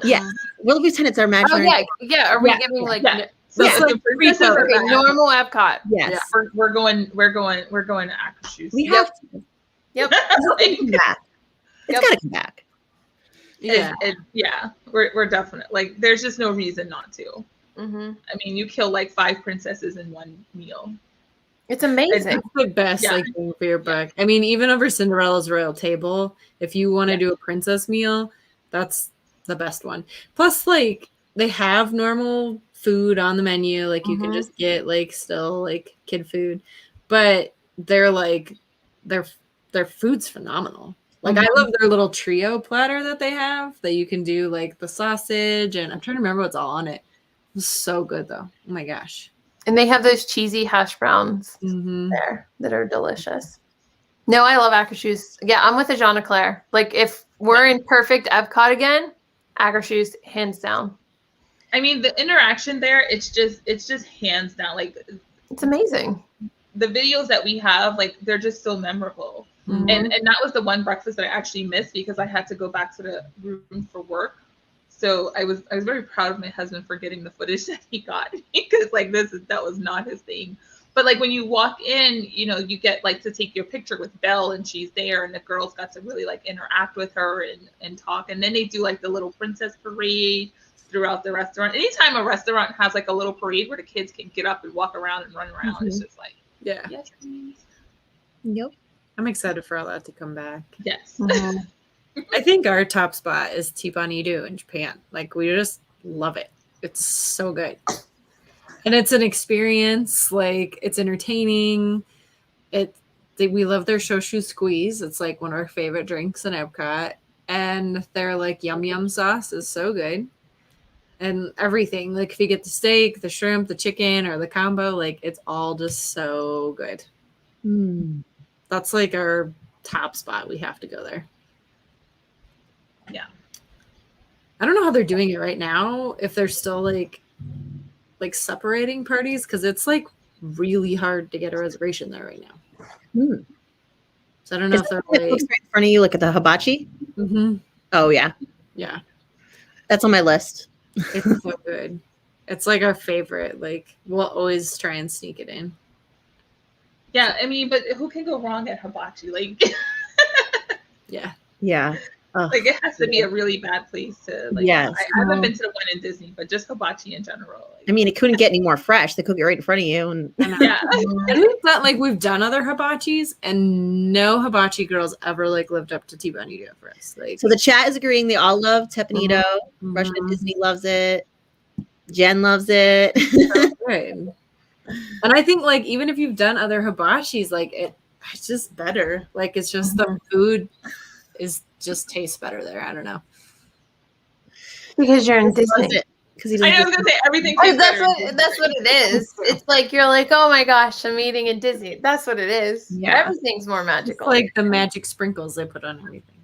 Yes. Will Lieutenants are imaginary. Oh yeah. Are we giving like? Yeah. So Yeah. the princesses are back. Normal Epcot. Yes. Yeah, we're going to Akershus. We have to. Yep. It's come back. It's got to come back. Yeah. We're definitely like. There's just no reason not to. Mm-hmm. I mean, you kill like 5 princesses in one meal. It's amazing. It's the best like thing for your buck. I mean, even over Cinderella's royal table, if you want to do a princess meal, that's the best one. Plus, like they have normal food on the menu, like you can just get like still like kid food, but they're like their food's phenomenal. Like I love their little trio platter that they have that you can do like the sausage, and I'm trying to remember what's all on it. It's so good though. Oh my gosh. And they have those cheesy hash browns there that are delicious. No, I love Akershus. Yeah, I'm with Ajana Claire. Like if we're in perfect Epcot again, Akershus hands down. I mean, the interaction there, it's just hands down. Like it's amazing. The videos that we have, like they're just so memorable. And that was the one breakfast that I actually missed because I had to go back to the room for work. So I was very proud of my husband for getting the footage that he got, because like that was not his thing. But like when you walk in, you know, you get like to take your picture with Belle, and she's there, and the girls got to really like interact with her and talk. And then they do like the little princess parade throughout the restaurant. Anytime a restaurant has like a little parade where the kids can get up and walk around and run around, it's just like, yes, please. Yep. I'm excited for all that to come back. Yes. I think our top spot is Teppanyaki in Japan. Like we just love it. It's so good. And it's an experience, like it's entertaining. We love their shoshu squeeze. It's like one of our favorite drinks in Epcot. And their like yum yum sauce is so good. And everything, like if you get the steak, the shrimp, the chicken, or the combo, like it's all just so good. That's like our top spot. We have to go there. Yeah. I don't know how they're doing it right now. If they're still like separating parties, because it's like really hard to get a reservation there right now. Hmm. So I don't know if they're like looks right in front of you, like at the hibachi. mm-hmm. Oh yeah, Yeah, that's on my list. it's so good. It's like our favorite. Like we'll always try and sneak it in. Yeah, I mean, but who can go wrong at hibachi? Like, Yeah. like it has to be a really bad place to like. Yes. I haven't been to the one in Disney, but just hibachi in general. Like, I mean, it couldn't get any more fresh. They cook it right in front of you, and yeah. And we've done other hibachis, and no hibachi girls ever like lived up to T-Bunny do it for us. Like, so the chat is agreeing. They all love Tepanito. Russian Disney loves it. Jen loves it. so good. And I think like even if you've done other hibachis, like it's just better. Like it's just the food is just tastes better there. I don't know. Because you're in Disney. Because he I doesn't. know, I was gonna say everything. That's what it is. It's like you're like, oh my gosh, I'm eating in Disney. That's what it is. Yeah. Everything's more magical. It's like the magic sprinkles they put on everything.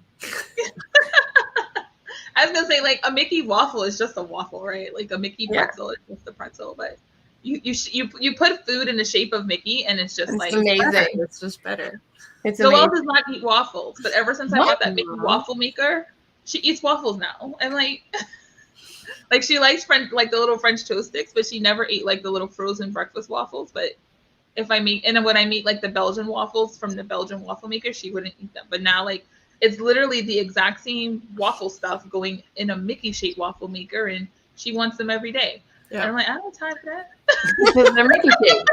I was gonna say like a Mickey waffle is just a waffle, right? Like a Mickey pretzel is just a pretzel, but you put food in the shape of Mickey, and it's just like amazing. It's just better. It's Zoëlle amazing. does not eat waffles, but ever since I bought that Mickey waffle maker, she eats waffles now. And like, like she likes like the little French toast sticks, but she never ate like the little frozen breakfast waffles. But if I make, and when I make like the Belgian waffles from the Belgian waffle maker, she wouldn't eat them. But now like it's literally the exact same waffle stuff going in a Mickey shaped waffle maker, and she wants them every day. Yeah. And I'm like, I don't have time for that. They're Mickey shaped.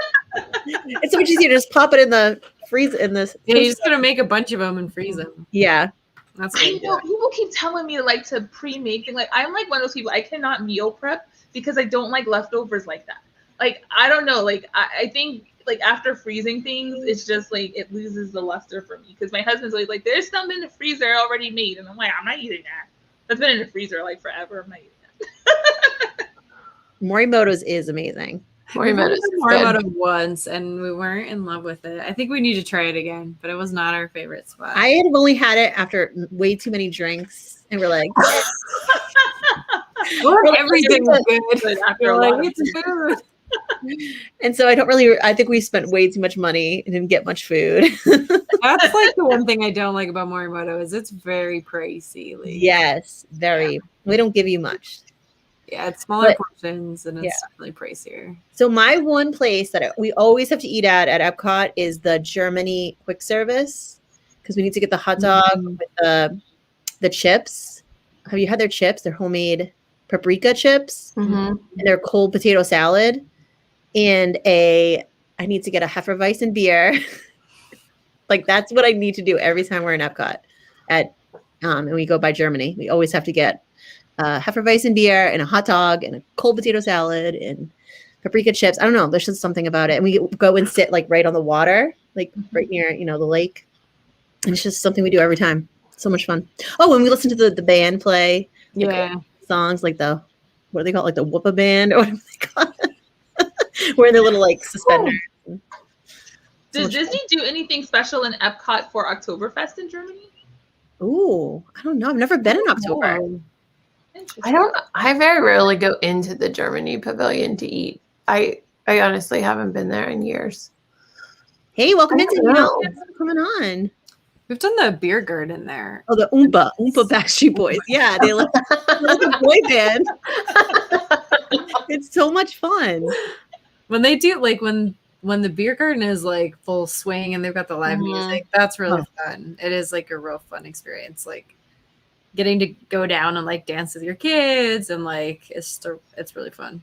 It's so much easier to just pop it in the freeze in this. Yeah, you're just gonna make a bunch of them and freeze them. Yeah. That's I know people keep telling me like to pre-make and like I'm like one of those people I cannot meal prep because I don't like leftovers like that. Like I don't know, like I think like after freezing things, it's just like it loses the luster for me because my husband's always like, "There's some in the freezer already made," and I'm like, "I'm not eating that. That's been in the freezer like forever. I'm not eating that." Morimoto's is amazing. Morimoto once, and we weren't in love with it. I think we need to try it again, but it was not our favorite spot. I had only had it after way too many drinks, and we're like, everything was good. After like, it's food. And so I think we spent way too much money and didn't get much food. That's like the one thing I don't like about Morimoto is it's very pricey. Like, yes, very. Yeah. We don't give you much. Yeah, it's smaller portions and it's definitely pricier. So my one place that we always have to eat at Epcot is the Germany quick service because we need to get the hot dog with the chips. Have you had their chips? They're homemade paprika chips and their cold potato salad and I need to get a Hefeweizen beer. Like that's what I need to do every time we're in Epcot and we go by Germany. We always have to get Hefeweizen beer and a hot dog and a cold potato salad and paprika chips. I don't know. There's just something about it. And we go and sit like right on the water, like right near, the lake. And it's just something we do every time. So much fun. Oh, and we listen to the band play. Songs like what do they call it? Like the Whoopa band or whatever they call it. We're in their little like suspenders. Does Disney do anything special in Epcot for Oktoberfest in Germany? Ooh, I don't know. I've never been in October. I very rarely go into the Germany pavilion to eat. I honestly haven't been there in years. Hey, welcome into what's going on? We've done the beer garden there. Oh, the Oompa Backstreet Boys. Yeah, they like a boy band. It's so much fun. When they do like when the beer garden is like full swing and they've got the live music, that's really fun. It is like a real fun experience. Like getting to go down and like dance with your kids and like it's really fun.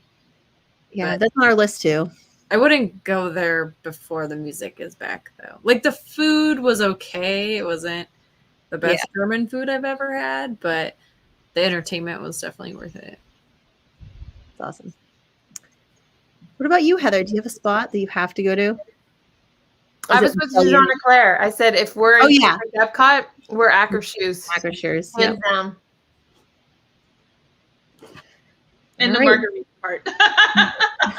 Yeah, that's on our list too. I wouldn't go there before the music is back though. Like the food was okay. It wasn't the best German food I've ever had, but the entertainment was definitely worth it. That's awesome. What about you, Heather? Do you have a spot that you have to go to? I was with Jean and Claire. I said if we're in Epcot, we're Akershus. Akershus. Hands down. And the margarita part.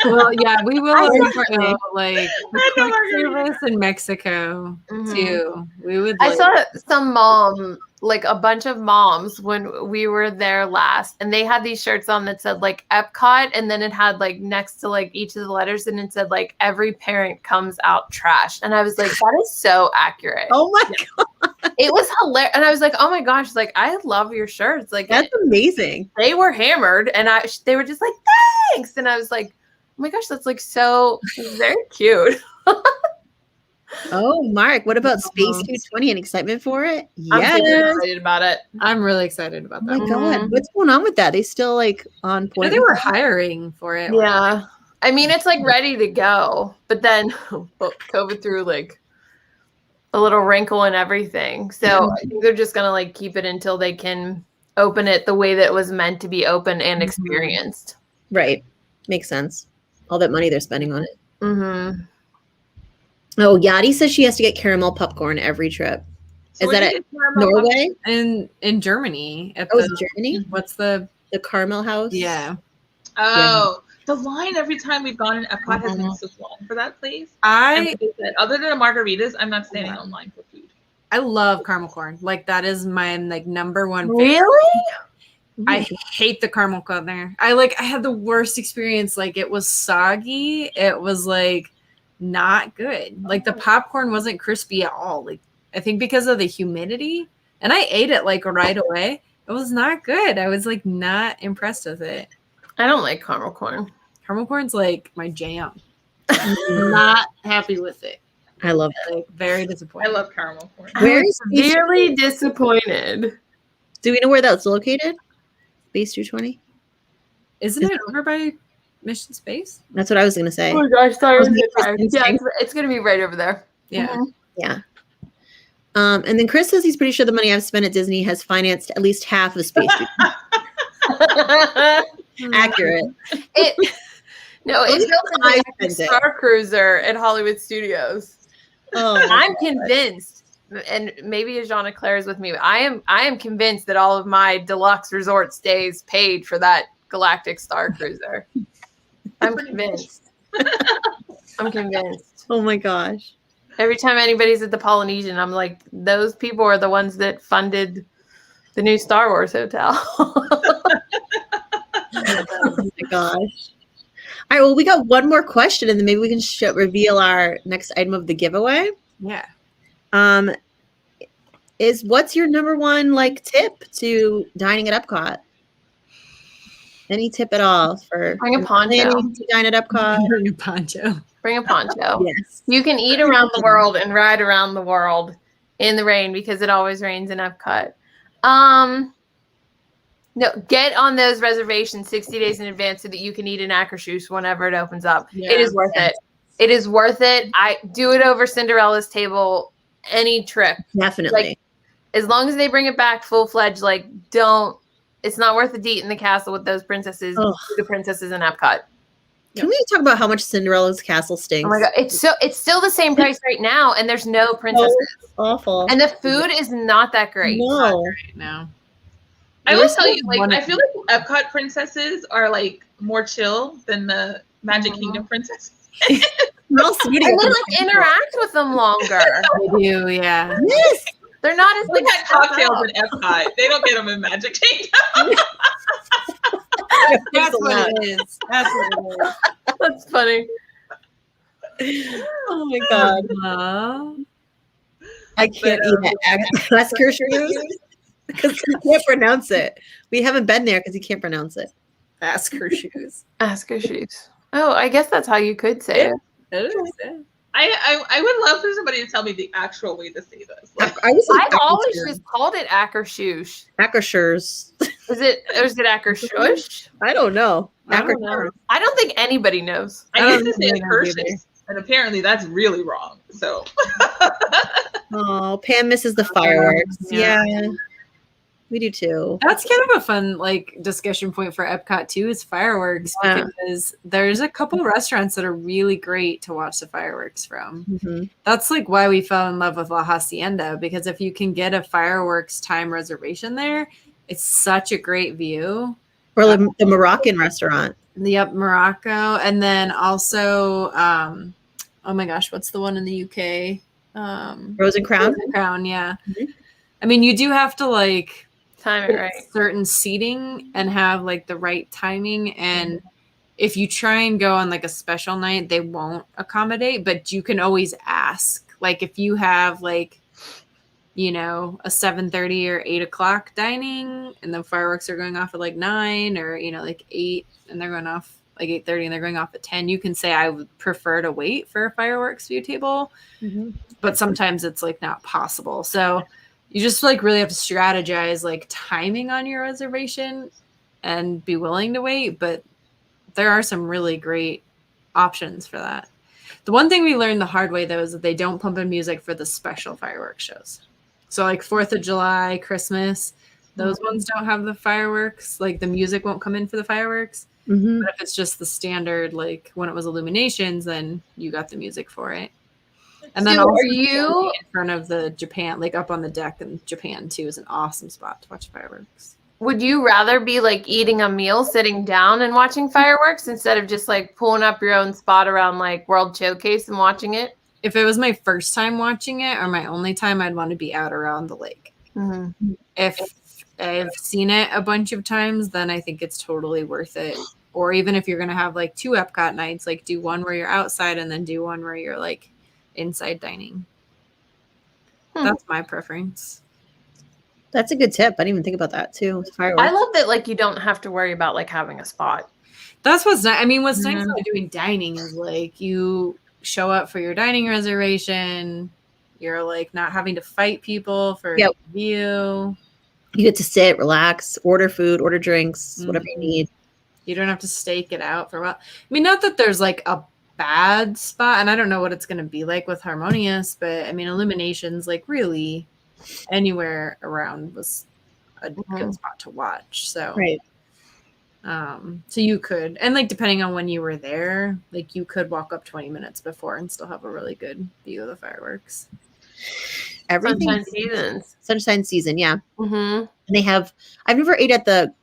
Well, yeah, we will like the quick service in Mexico too. We would. I saw some mom like a bunch of moms when we were there last, and they had these shirts on that said like Epcot, and then it had like next to like each of the letters, and it said like every parent comes out trash. And I was like, that is so accurate. Oh my God. It was hilarious. And I was like, oh my gosh, like I love your shirts. Like That's amazing. they were hammered, and they were just like, thanks. And I was like, oh my gosh, that's like so very cute. Oh, Mark, what about Space 220 and excitement for it? I'm Yes. super excited about it. I'm really excited about Oh that. my God. What's going on with that? They still like on Yeah, point? they were hiring for it. Yeah. I mean, it's like ready to go, but then COVID threw like a little wrinkle in everything. So I think they're just going to like keep it until they can open it the way that it was meant to be open and experienced. Right. Makes sense. All that money they're spending on it. Mm-hmm. Oh, Yadi says she has to get caramel popcorn every trip. So Is when that you at get caramel Norway? In Germany. At Oh, the, it's in Germany? what's the Caramel House? yeah. Oh, the line every time we've gone in Epcot has been so long for that place. And I like I said, other than the margaritas, I'm not standing in line for food. love caramel corn. Like that is my like number one favorite. Really? I hate the caramel corn there. I had the worst experience. Like it was soggy. It was like not good. Like the popcorn wasn't crispy at all. Like I think because of the humidity. And I ate it like right away. It was not good. I was like not impressed with it. I don't like caramel corn. Caramel corn's like my jam. Not happy with it. I love it. Like very I disappointed. love caramel corn. Where is Space? Really disappointed. Do we know where that's located? Space 220? Isn't it over by Mission Space? That's what I was going to say. Oh my gosh, sorry. Was it Yeah, interesting? it's going to be right over there. Yeah. Yeah. And then Chris says he's pretty sure the money I've spent at Disney has financed at least half of Space 220. Accurate. It's I the spent it. Star Cruiser at Hollywood Studios. Oh, I'm convinced, and maybe Ajana Claire is with me, but I am convinced that all of my deluxe resort stays paid for that Galactic Star Cruiser. I'm convinced. I'm convinced. oh my gosh. Every time anybody's at the Polynesian, I'm like, those people are the ones that funded the new Star Wars hotel. Oh my gosh. All right, well, we got one more question, and then maybe we can reveal our next item of the giveaway. Yeah. What's your number one tip to dining at Epcot? Any tip at all for Bring a poncho. planning to dine at Epcot? Bring a poncho. Bring a poncho. Yes. You can eat around the world and ride around the world in the rain because it always rains in Epcot. No, get on those reservations 60 days in advance so that you can eat in Akershus whenever it opens up. Yeah. It is worth it. It is worth it. I do it over Cinderella's table any trip. Definitely. As long as they bring it back full-fledged, it's not worth the eat in the castle with those princesses, Ugh. the princesses in Epcot. Can we talk about how much Cinderella's castle stinks? Oh my God. It's still the same price right now, and there's no princesses. Awful. And the food is not that great. No. Right now. I will tell you, one I of- feel like Epcot princesses are more chill than the Magic Kingdom princesses. We're all sweet And again. they interact with them longer. They do, yeah. Yes. They're not as We got stressed cocktails out. in Epcot. They don't get them in Magic Kingdom. That's what it is. That's what it is. That's funny. Oh my God. I can't eat it. Ask Kirschers because he can't pronounce it. We haven't been there because he can't pronounce it. Ask her shoes. Ask her shoes. Oh, I guess that's how you could say it. It is, yeah. I would love for somebody to tell me the actual way to say this. I've always just called it Akershus. Akershers. Is it Akershush? I don't know. I don't know. Akershers. I don't think anybody knows. I used to say really know either. Hershey's, and apparently that's really wrong. So Oh, Pam misses the fireworks. Yeah. Yeah. We do too. That's kind of a fun discussion point for Epcot too, is fireworks, Yeah. because there's a couple restaurants that are really great to watch the fireworks from. Mm-hmm. That's why we fell in love with La Hacienda, because if you can get a fireworks time reservation there, it's such a great view. Or the Moroccan restaurant. Yep, Morocco, and then also, oh my gosh, what's the one in the UK? Rose and Crown. Crown, yeah. Mhm. I mean, you do have to like time it right. certain seating and have like the right timing. And if you try and go on like a special night, they won't accommodate, but you can always ask. Like if you have like, you know, a 7:30 or 8 o'clock dining and the fireworks are going off at like 9 or, you know, like 8 and they're going off like 8:30 and they're going off at 10, you can say, I would prefer to wait for a fireworks view table. But sometimes it's like not possible. So you just like really have to strategize like timing on your reservation and be willing to wait. But there are some really great options for that. The one thing we learned the hard way though is that they don't pump in music for the special fireworks shows. So like 4th of July, Christmas, those ones don't have the fireworks. Like the music won't come in for the fireworks. But if it's just the standard, like when it was Illuminations, then you got the music for it. And then So also are you in front of the Japan, like up on the deck in Japan too, is an awesome spot to watch fireworks. Would you rather be like eating a meal, sitting down and watching fireworks instead of just like pulling up your own spot around like World Showcase and watching it? If it was my first time watching it or my only time, I'd want to be out around the lake. If I've seen it a bunch of times, then I think it's totally worth it. Or even if you're going to have like 2 Epcot nights, like do one where you're outside and then do one where you're like inside dining. That's my preference. That's a good tip. I didn't even think about that too. Fireworks. I love that like you don't have to worry about like having a spot. That's what's nice. I mean, what's nice about doing dining is like you show up for your dining reservation. You're like not having to fight people for a view. You get to sit, relax, order food, order drinks, whatever you need. You don't have to stake it out for a while. I mean, not that there's like a bad spot, and I don't know what it's going to be like with Harmonious, but I mean, Illuminations, like really anywhere around was a good spot to watch. So, so you could, and like depending on when you were there, like you could walk up 20 minutes before and still have a really good view of the fireworks. Everything Sunshine Season, yeah. And they have. I've never ate at the.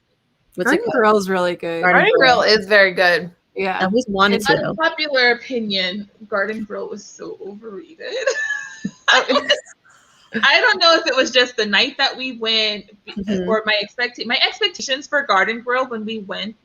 Garden Grill is really good. Garden Grill is very good. Yeah, I always wanted to. Unpopular opinion: Garden Grill was so overrated. I don't know if it was just the night that we went, or my expectations for Garden Grill when we went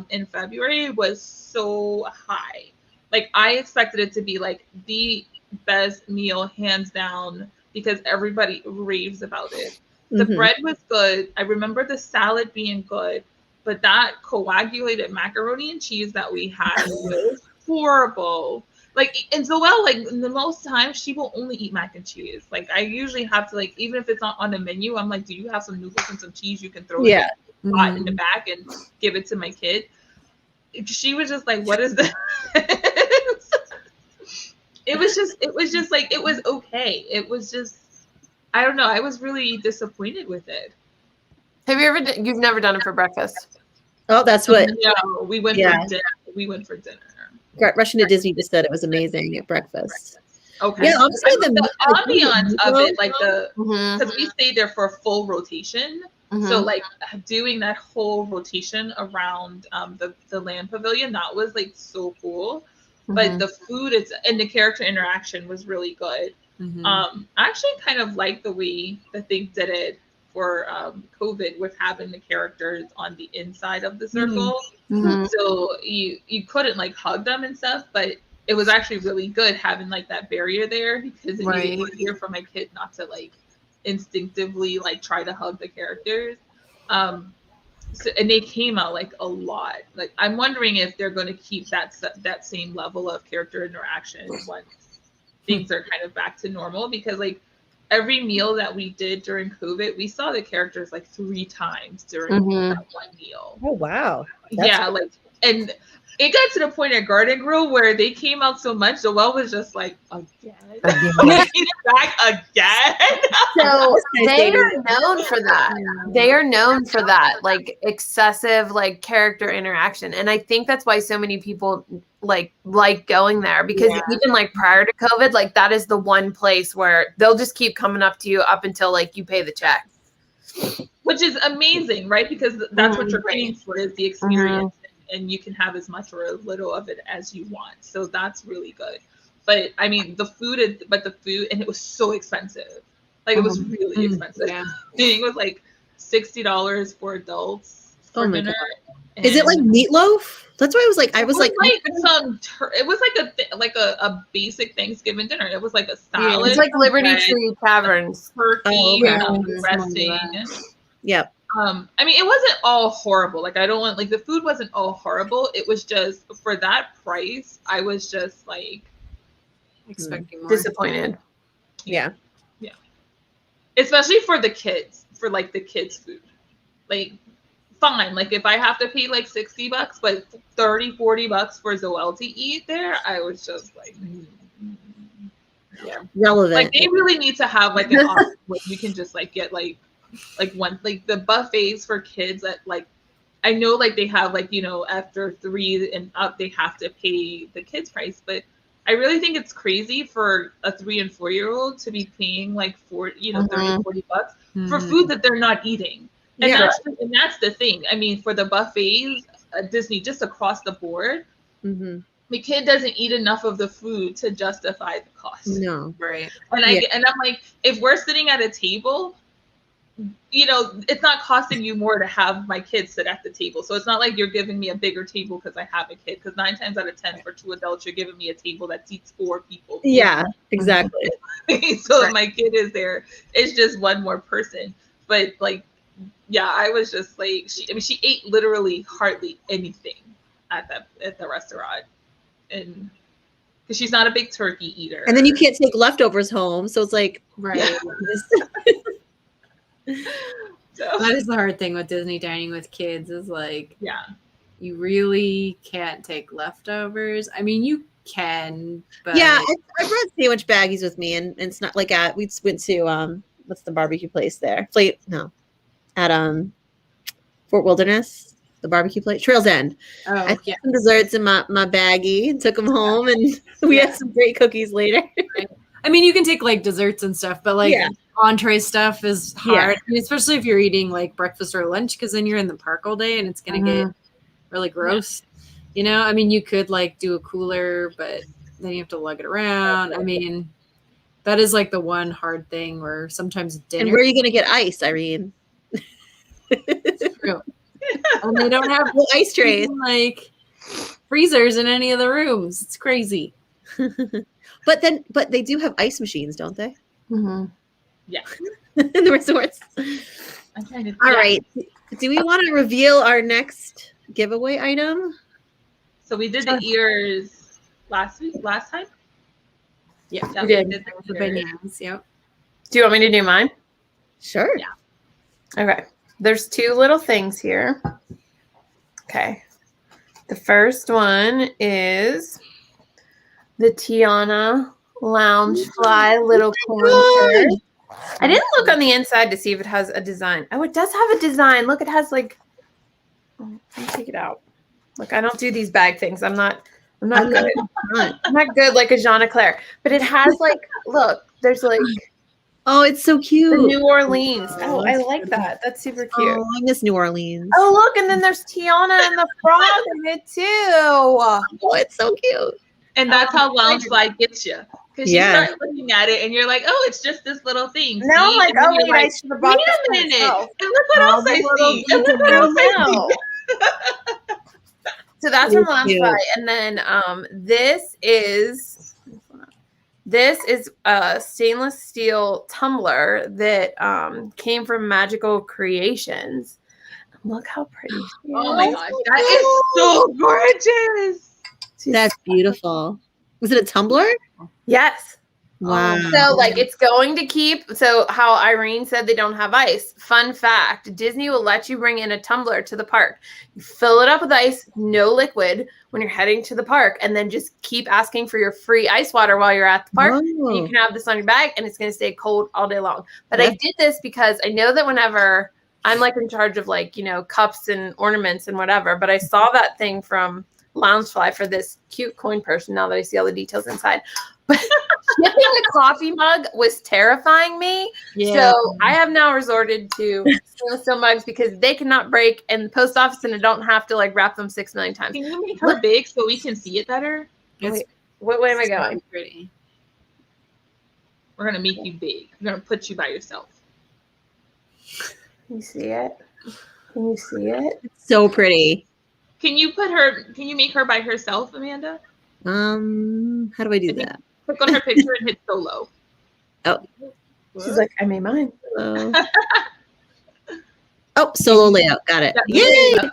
in February was so high. Like I expected it to be like the best meal hands down because everybody raves about it. The bread was good. I remember the salad being good, but that coagulated macaroni and cheese that we had was horrible. Like, and Zoëlle, like the most time she will only eat mac and cheese. Like I usually have to like, even if it's not on the menu, I'm like, do you have some noodles and some cheese you can throw in the back and give it to my kid? She was just like, what is this? It was just like, it was okay. It was just, I don't know. I was really disappointed with it. Have you ever, you've never done it for breakfast? Oh, that's what. No, we went for dinner. We went for dinner. Rushing to Disney just said it was amazing at breakfast. Okay. Yeah, honestly, the ambiance of it, like because we stayed there for a full rotation. So like doing that whole rotation around the land pavilion, that was like so cool. But the food and the character interaction was really good. I actually kind of like the way that they did it for COVID with having the characters on the inside of the circle. So you couldn't like hug them and stuff, but it was actually really good having like that barrier there because it made it easier for my kid not to like instinctively like try to hug the characters. So, and they came out like a lot. Like I'm wondering if they're going to keep that same level of character interaction once things are kind of back to normal, because like every meal that we did during COVID, we saw the characters like 3 times during that one meal. Oh wow! Like, and it got to the point at Garden Grill where they came out so much, Zoëlle was just like, again. Back again. So they are known for that. They are known for that, like excessive like character interaction. And I think that's why so many people like going there, because even like prior to COVID, like that is the one place where they'll just keep coming up to you up until like you pay the check. Which is amazing, right? Because that's what you're paying for, is the experience. And you can have as much or as little of it as you want. So that's really good. But I mean, the food, and it was so expensive. Like it was really expensive. Yeah. It was like $60 for adults for dinner. Is it like meatloaf? That's why I was like, it was like a basic Thanksgiving dinner. It was like a salad. It's like Liberty Tree Taverns. Turkey, dressing. Yep. I mean, it wasn't all horrible. Like I don't want like the food wasn't all horrible. It was just for that price, I was just like expecting more. Disappointed. Yeah. Yeah. Especially for the kids, for like the kids' food. Like fine, like if I have to pay like $60, but $30-$40 for Zoëlle to eat there, I was just like relevant. Like they really need to have like an option where you can just like get like one like the buffets for kids that like I know like they have like after 3 and up they have to pay the kids price, but I really think it's crazy for a 3 and 4-year-old to be paying like $30-$40 for food that they're not eating. And that's the thing. I mean, for the buffets at Disney, just across the board, the kid doesn't eat enough of the food to justify the cost. No, right. And I'm like, if we're sitting at a table, it's not costing you more to have my kids sit at the table. So it's not like you're giving me a bigger table because I have a kid. Because 9 times out of 10 for 2 adults, you're giving me a table that seats 4 people. Yeah, exactly. So if my kid is there, it's just one more person. But like, yeah, I was just like, she ate literally hardly anything at the restaurant, and because she's not a big turkey eater. And then you can't take leftovers home, so it's like, right. So that is the hard thing with Disney dining with kids is like, you really can't take leftovers. I mean, you can, but I brought sandwich baggies with me, and it's not like we went to what's the barbecue place there? At Fort Wilderness, the barbecue place, Trails End. I took some desserts in my baggie and took them home, and we had some great cookies later. I mean, you can take like desserts and stuff, but like entree stuff is hard, I mean, especially if you're eating like breakfast or lunch, because then you're in the park all day and it's gonna get really gross. I mean, you could like do a cooler, but then you have to lug it around. I mean, that is like the one hard thing where sometimes dinner. And where are you gonna get ice, Irene? True. And they don't have ice trays, like freezers in any of the rooms. It's crazy. But they do have ice machines, don't they? Yeah. In the resorts. I'm trying to. All right. Do we want to reveal our next giveaway item? So we did the ears last time. Yeah, we did the bananas. Yep. Do you want me to do mine? Sure. Yeah. Okay. There's 2 little things here. Okay. The first one is the Tiana Loungefly little corner. I didn't look on the inside to see if it has a design. Oh, it does have a design. Look, it has like. Let me take it out. Look, I don't do these bag things. I'm not good. I'm not good like a Jean Eclair. But it has like, look, there's like. Oh, it's so cute. The New Orleans. Oh, I like that. That's super cute. Oh, I miss New Orleans. Oh, look, and then there's Tiana and the frog in it too. Oh, it's so cute. And that's how Loungefly gets you. Because you start looking at it and you're like, oh, it's just this little thing. Now I'm like, oh, wait, I should have bought this minute. And look what else I see. And look what else I see. So that's from Loungefly. And then this is a stainless steel tumbler that came from Magical Creations. Look how pretty she is. Oh my gosh, that is so gorgeous. That's beautiful. Was it a tumbler? Yes. Wow. So like it's going to keep, so how Irene said they don't have ice. Fun fact, Disney will let you bring in a tumbler to the park. You fill it up with ice, no liquid when you're heading to the park, and then just keep asking for your free ice water while you're at the park. And you can have this on your bag and it's going to stay cold all day long. But I did this because I know that whenever I'm like in charge of like, cups and ornaments and whatever, but I saw that thing from Loungefly for this cute coin purse. Now that I see all the details inside, but shipping a coffee mug was terrifying me. Yeah. So I have now resorted to stainless steel mugs because they cannot break, and the post office, and I don't have to like wrap them 6 million times. Can you make her big so we can see it better? Wait, what way am I going? Pretty. We're gonna make you big. We're gonna put you by yourself. Can you see it? Can you see it? It's so pretty. Can you make her by herself, Amanda? How do I do that? Click on her picture and hit solo. Oh. She's like, I made mine. Oh, solo layout. Got it. Yay! Wow.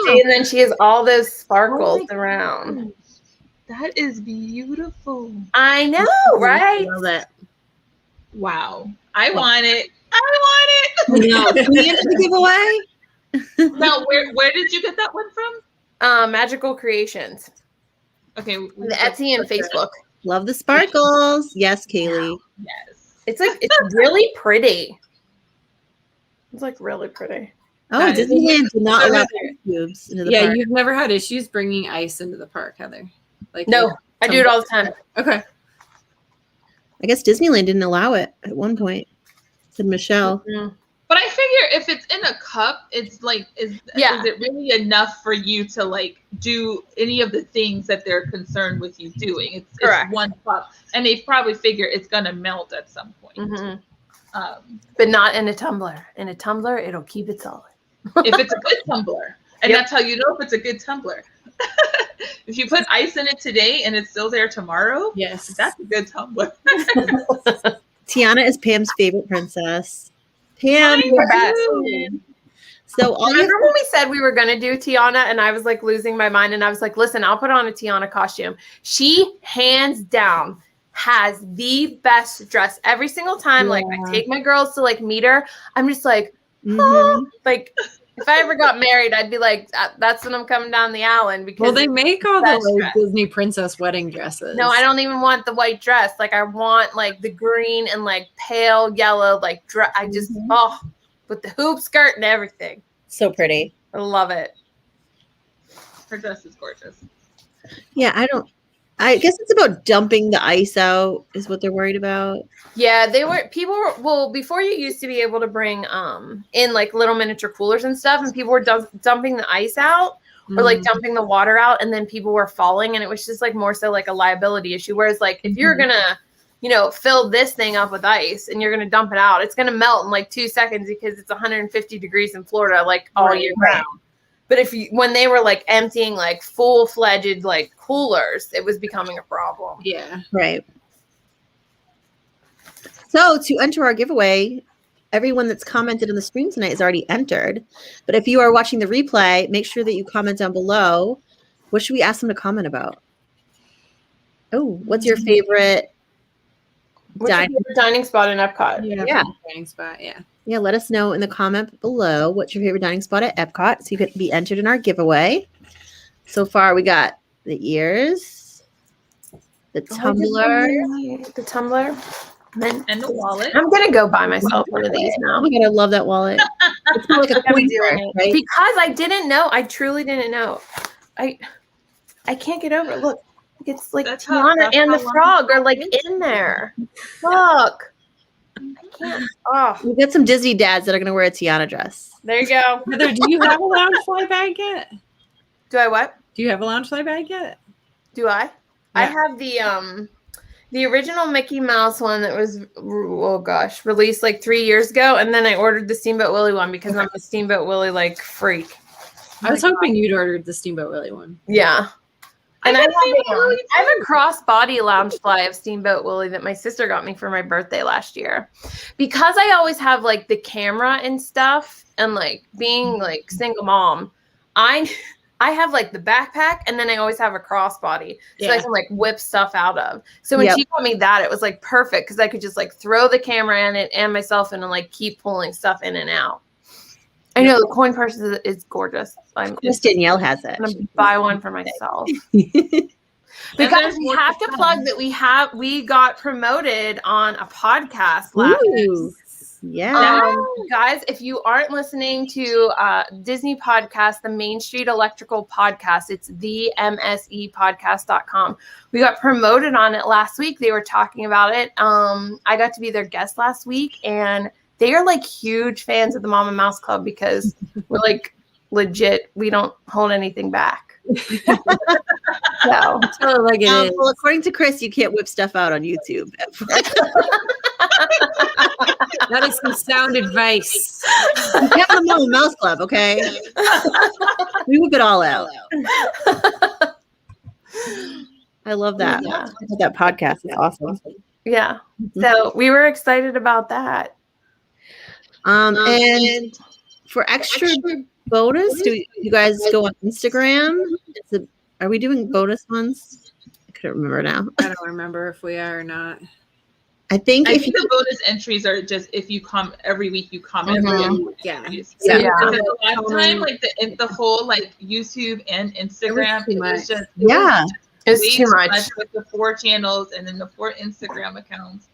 And then she has all those sparkles around. That is beautiful. I know, right? I love it. Wow. I want it. I want it. No, can we enter the giveaway? Now, where did you get that one from? Magical Creations. Okay. The Etsy and Facebook. Love the sparkles. Yes, Kaylee. Yes. It's like, it's really pretty. It's like really pretty. Oh, That is- Disneyland did not allow cubes into the Yeah, park. you've never had issues bringing ice into the park, Heather. Like No, I do it all the time. Okay. I guess Disneyland didn't allow it at one point. Said Michelle. But I figure if it's in a cup, it's like, is it really enough for you to like do any of the things that they're concerned with you doing? It's one cup, and they probably figure it's gonna melt at some point. But not in a tumbler. In a tumbler, it'll keep it solid. If it's a good tumbler, and that's how you know if it's a good tumbler. If you put ice in it today and it's still there tomorrow, Yes, that's a good tumbler. Tiana is Pam's favorite princess. Pam, You're best. so all you Remember when we said we were going to do Tiana and I was like losing my mind and I was like, listen, I'll put on a Tiana costume. She hands down has the best dress every single time. Like I take my girls to like meet her. I'm just like, like if I ever got married, I'd be like, that's when I'm coming down the aisle. Because well, they make all the like, Disney princess wedding dresses. No, I don't even want the white dress. Like I want like the green and like pale yellow, like dress. I just, with the hoop skirt and everything. so pretty. I love it. Her dress is gorgeous. Yeah, I guess it's about dumping the ice out is what they're worried about. Yeah, well, before you used to be able to bring in like little miniature coolers and stuff, and people were dumping the ice out or like dumping the water out, and then people were falling, and it was just like more so like a liability issue. Whereas like if you're gonna, fill this thing up with ice and you're gonna dump it out, it's gonna melt in like 2 seconds because it's 150 degrees in Florida like all year round. But when they were like emptying like full-fledged like coolers, it was becoming a problem. Yeah. Right. So to enter our giveaway, everyone that's commented on the stream tonight is already entered. But if you are watching the replay, make sure that you comment down below. What should we ask them to comment about? Oh, what's your favorite dining spot in Epcot? Yeah. Dining spot. Yeah. Yeah, let us know in the comment below what's your favorite dining spot at Epcot so you could be entered in our giveaway. So far, we got the ears, the tumbler. And the wallet. I'm going to go buy myself one of these now. Oh my God, I love that wallet. It's kind of like a coin purse, right? Because I didn't know. I truly didn't know. I can't get over it. Look, it's like Tiana and the frog are like in there. Look. I can't. Oh, We got some Disney dads that are going to wear a Tiana dress. there you go. Heather, do you have a lounge fly bag yet? Do I what? Do you have a lounge fly bag yet? Do I? Yeah. I have the original Mickey Mouse one that was, released like 3 years ago. And then I ordered the Steamboat Willie one because I'm a Steamboat Willie like freak. I was hoping you'd ordered the Steamboat Willie one. Yeah. And I have a crossbody lounge fly of Steamboat Willie that my sister got me for my birthday last year. Because I always have like the camera and stuff and like being like single mom, I have like the backpack and then I always have a crossbody so I can like whip stuff out of. So when she got me that, it was like perfect because I could just like throw the camera in it and myself in and like keep pulling stuff in and out. I know the coin purse is gorgeous. Miss Danielle has it. I'm gonna buy one for myself. Because we have to plug that we got promoted on a podcast last week. Yeah. Guys, if you aren't listening to Disney podcast, the Main Street Electrical podcast, it's the msepodcast.com. We got promoted on it last week. They were talking about it. I got to be their guest last week, and they are like huge fans of the Mama Mouse Club because we're like legit. We don't hold anything back. So Tell it like it is. Well, according to Chris, you can't whip stuff out on YouTube. That is some sound advice. You have the Moana Mouse Club, okay? We whip it all out. I love that. Yeah. That podcast is awesome. yeah. So we were excited about that. And for extra bonus, do you guys go on Instagram? Are we doing bonus ones? I couldn't remember now. I don't remember if we are or not. I think I think the bonus entries are just if you comment every week, you comment. Yeah. Because Yeah. the last time, like the whole like YouTube and Instagram, it was just It's way too much. with the 4 channels and then the 4 Instagram accounts.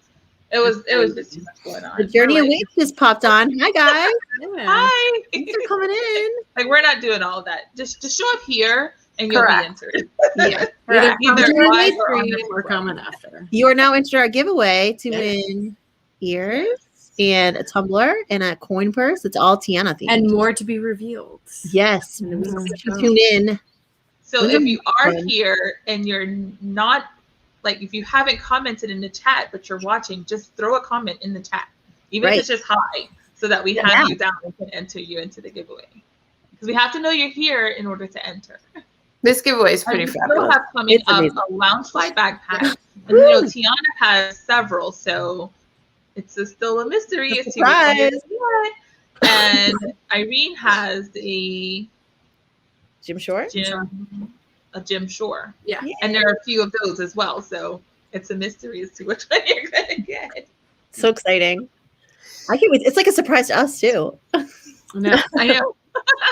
It was just too much going on. The Journey We're of like, Waves just popped on. Hi guys, Yeah. Hi. thanks for coming in. Like we're not doing all that. Just show up here and you'll Correct. be entered. Yeah. Either Either comment live or on stream the or comment after. You are now entered our giveaway to win ears and a tumbler and a coin purse. It's all Tiana themed. And more to be revealed. Yes, In the weeks to if you come. tune in. So if you are here and you're not, like if you haven't commented in the chat, but you're watching, just throw a comment in the chat. Even if it's just hi, so that we have you down and can enter you into the giveaway. Because we have to know you're here in order to enter. This giveaway is pretty We still fabulous. have coming It's up amazing. a Loungefly backpack. And Tiana has several, so it's still a mystery as to which one it is what. And Irene has a Jim Shore? Gym Shore. Yeah. And there are a few of those as well, so it's a mystery as to which one you're gonna get. So exciting. I can't wait. It's like a surprise to us too. No. I know.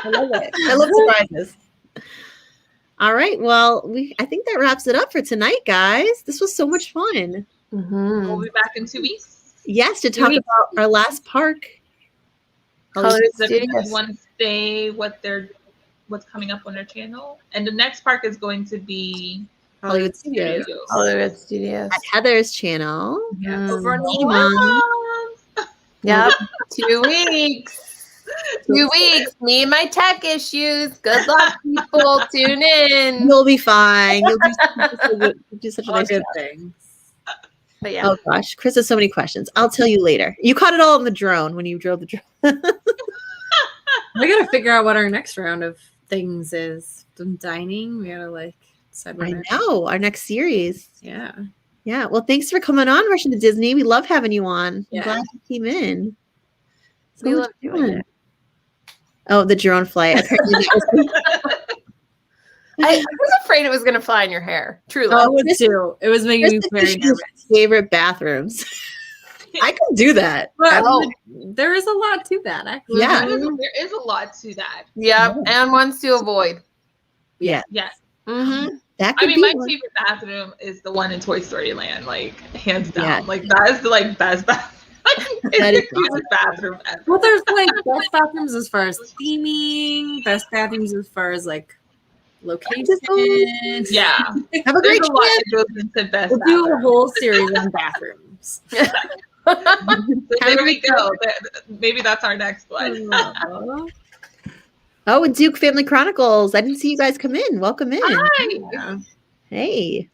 I love it. I love surprises. All right. Well, I think that wraps it up for tonight, guys. This was so much fun. We'll be back in 2 weeks. Yes, to talk about our last park. Hollywood So if you Studios. want to say what's coming up on their channel, and the next park is going to be Hollywood Studios. Hollywood Studios. At Heather's channel. Over in Moana Mom. Yep. 2 weeks. 2 weeks. Me and my tech issues. Good luck, people. Tune in. You'll be fine. You'll do such a All nice good job. things. But yeah. Oh gosh, Chris has so many questions. I'll tell you later. You caught it all on the drone when you drove the drone. We gotta figure out what our next round of things is. Some dining. We gotta decide what I our- know our next series. Yeah. Yeah. Well, thanks for coming on, Rushing to Disney. We love having you on. Yeah. I'm glad you came in. We much love doing fun. it. Oh, the drone flight. Apparently that was- I was afraid it was going to fly in your hair. Truly. I would too. It was making me Chris very is nervous. his favorite bathrooms. I can do that. But Oh. there is a lot to that, actually. Yeah. There is a lot to that. Yep. And ones to avoid. Yeah. Yes. Mm-hmm. That I could mean, be my one. favorite bathroom is the one in Toy Story Land, like hands down. Yeah. Like that is the best bathroom. That It's is the cutest bathroom ever. Well, there's best bathrooms as far as theming, best bathrooms as far as location. Yeah. Have a There's great a lot trip. that goes into best We'll do a bathroom. whole series on bathrooms. So there we go. Maybe that's our next one. Oh, and Duke Family Chronicles. I didn't see you guys come in. Welcome in. Hi. Yeah. Hey.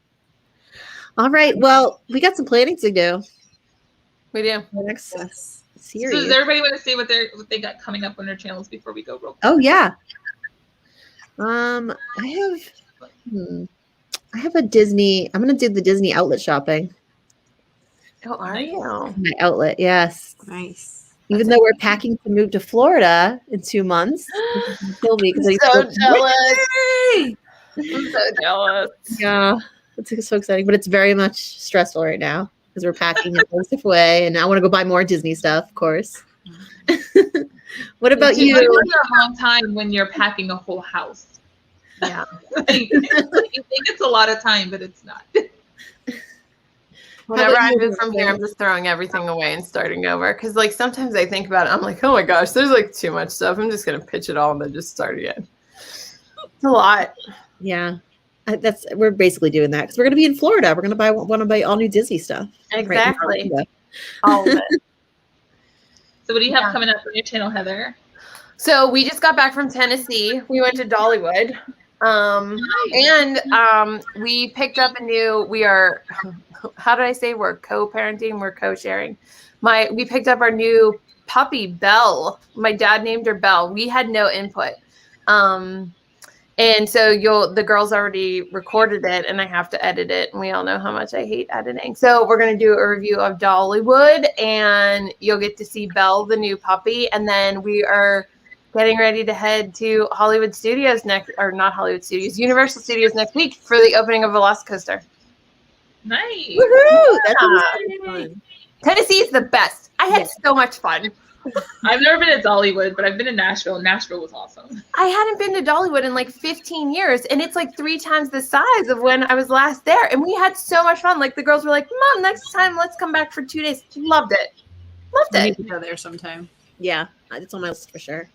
All right. Well, we got some planning to do. We do. The next Yes. So series. does everybody want to say what they got coming up on their channels before we go real quick? Oh yeah. I have a Disney. I'm gonna do the Disney outlet shopping. Oh, are you? My outlet, yes. Nice. Even though we're packing to move to Florida in 2 months, kill me because So jealous. I'm so jealous. Yeah, it's so exciting, but it's very much stressful right now because we're packing in a stuff away, and I want to go buy more Disney stuff, of course. What about It's you? been a long time when you're packing a whole house. Yeah. You think it's a lot of time, but it's not. Whenever I you, move from here, I'm just throwing everything away and starting over. Because sometimes I think about it, I'm like, oh my gosh, there's too much stuff. I'm just gonna pitch it all and then just start again. It's a lot. Yeah, we're basically doing that because we're going to be in Florida. We're going to want to buy all new Disney stuff. Exactly. Right All of it. So what do you have coming up on your channel, Heather? So we just got back from Tennessee. We went to Dollywood. And we picked up how did I say we're co-parenting? We're co-sharing. We picked up our new puppy, Belle. My dad named her Belle. We had no input. And so the girls already recorded it and I have to edit it. And we all know how much I hate editing. So we're going to do a review of Dollywood and you'll get to see Belle, the new puppy. And then we are getting ready to head to Hollywood Studios Universal Studios next week for the opening of Velocicoaster. Nice. Woohoo! That's fun. Tennessee is the best. I had so much fun. I've never been to Dollywood, but I've been to Nashville. Nashville was awesome. I hadn't been to Dollywood in like 15 years, and it's like 3 times the size of when I was last there. And we had so much fun. Like the girls were like, "Mom, next time let's come back for 2 days." Loved it. We need to go there sometime. Yeah, it's on my list for sure.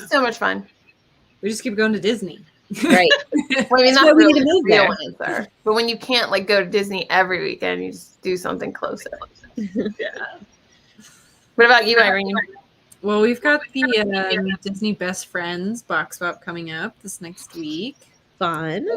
So much fun. We just keep going to Disney. Right. Well, I mean, That's why that's we really need to move the real there. answer. But when you can't like go to Disney every weekend, you just do something closer. Yeah. What about you, Irene? Well, we've got the Disney Best Friends box swap coming up this next week. Fun.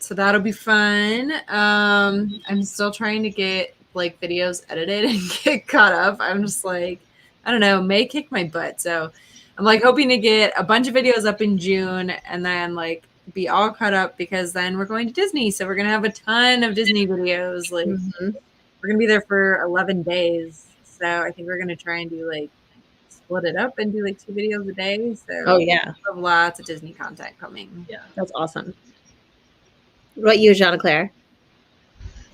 So that'll be fun. I'm still trying to get like videos edited and get caught up. I'm just like, I don't know, May kicked my butt. So I'm like hoping to get a bunch of videos up in June and then like be all caught up because then we're going to Disney. So we're going to have a ton of Disney videos. Like we're going to be there for 11 days. So I think we're going to try and do like split it up and do like 2 videos a day. So we have lots of Disney content coming. Yeah. That's awesome. What about you, Jean-Claire?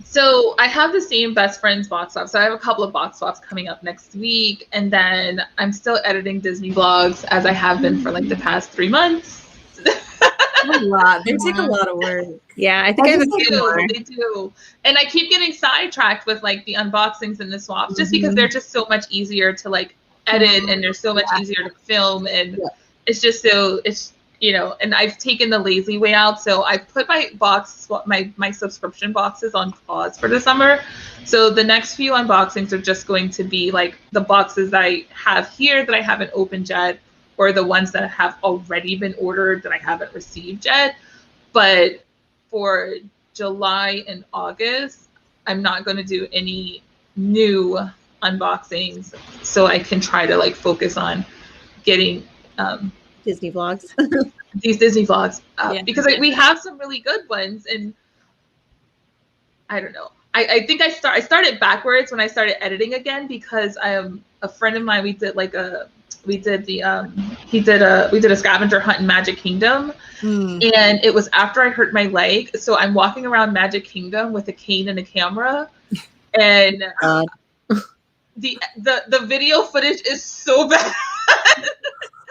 So I have the same Best Friends box swap. So I have a couple of box swaps coming up next week. And then I'm still editing Disney vlogs as I have been for like the past 3 months. A lot. They take a lot of work. Yeah, I think I have a few more. They do. And I keep getting sidetracked with like the unboxings and the swaps just because they're just so much easier to like edit and they're so much easier to film. And it's just so, and I've taken the lazy way out. So I put my subscription boxes on pause for the summer. So the next few unboxings are just going to be like the boxes that I have here that I haven't opened yet, or the ones that have already been ordered that I haven't received yet. But for July and August, I'm not going to do any new unboxings, so I can try to like focus on getting Disney vlogs. these Disney vlogs because we have some really good ones. And I don't know. I think I started backwards when I started editing again because a friend of mine, we did a scavenger hunt in Magic Kingdom, and it was after I hurt my leg. So I'm walking around Magic Kingdom with a cane and a camera, and the video footage is so bad.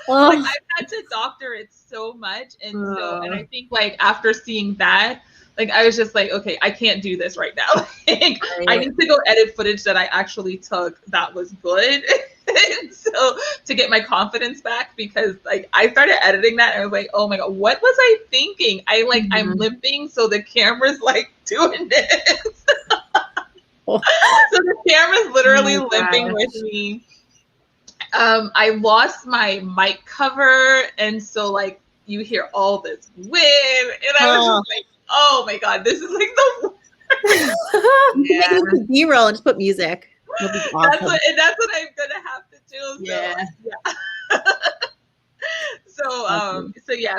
Like I've had to doctor it so much, and I think like after seeing that, like I was just like, okay, I can't do this right now. Like, I need to go edit footage that I actually took that was good. So to get my confidence back, because like I started editing that and I was like, oh my god, what was I thinking? I'm limping, so the camera's like doing this. So the camera's literally limping with me. I lost my mic cover, and so like you hear all this wind, and I was just like, oh my god, this is like the worst. B-roll and just put music. That'd be awesome. That's what I'm gonna have to do.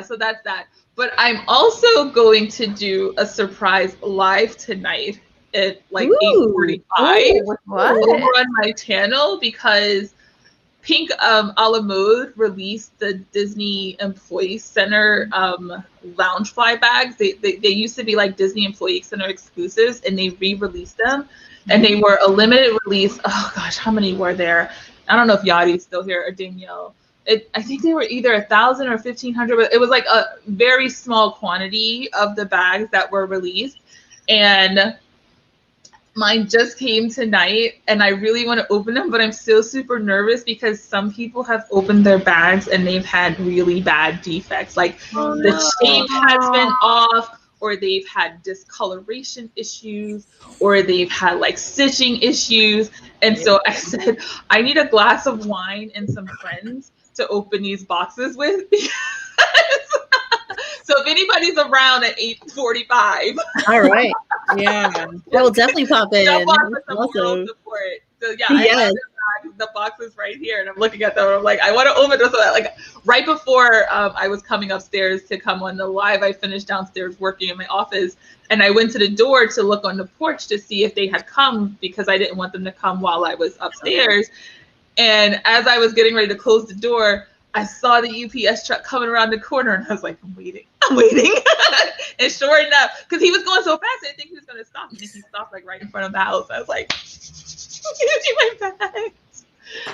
So that's that. But I'm also going to do a surprise live tonight at like 8:45 over on my channel, because Pink a la Mode released the Disney Employee Center Loungefly bags. They used to be like Disney Employee Center exclusives, and they re-released them. And they were a limited release. Oh gosh, how many were there? I don't know if Yadi's still here or Danielle. I think they were either 1,000 or 1,500, but it was like a very small quantity of the bags that were released. And mine just came tonight, and I really want to open them, but I'm still super nervous because some people have opened their bags and they've had really bad defects. Like the shape has been off, or they've had discoloration issues, or they've had like stitching issues. And so I said, I need a glass of wine and some friends to open these boxes with, So if anybody's around at 8:45, All right. Yeah. I will definitely pop in. jump on with That's some moral awesome. support. So yeah, I Yes. have the box is right here, and I'm looking at them. And I'm like, I want to open this. Like right before I was coming upstairs to come on the live, I finished downstairs working in my office, and I went to the door to look on the porch to see if they had come because I didn't want them to come while I was upstairs. And as I was getting ready to close the door, I saw the UPS truck coming around the corner, and I was like, I'm waiting. And sure enough, because he was going so fast, I didn't think he was going to stop. And then he stopped like right in front of the house. I was like, give me my bag.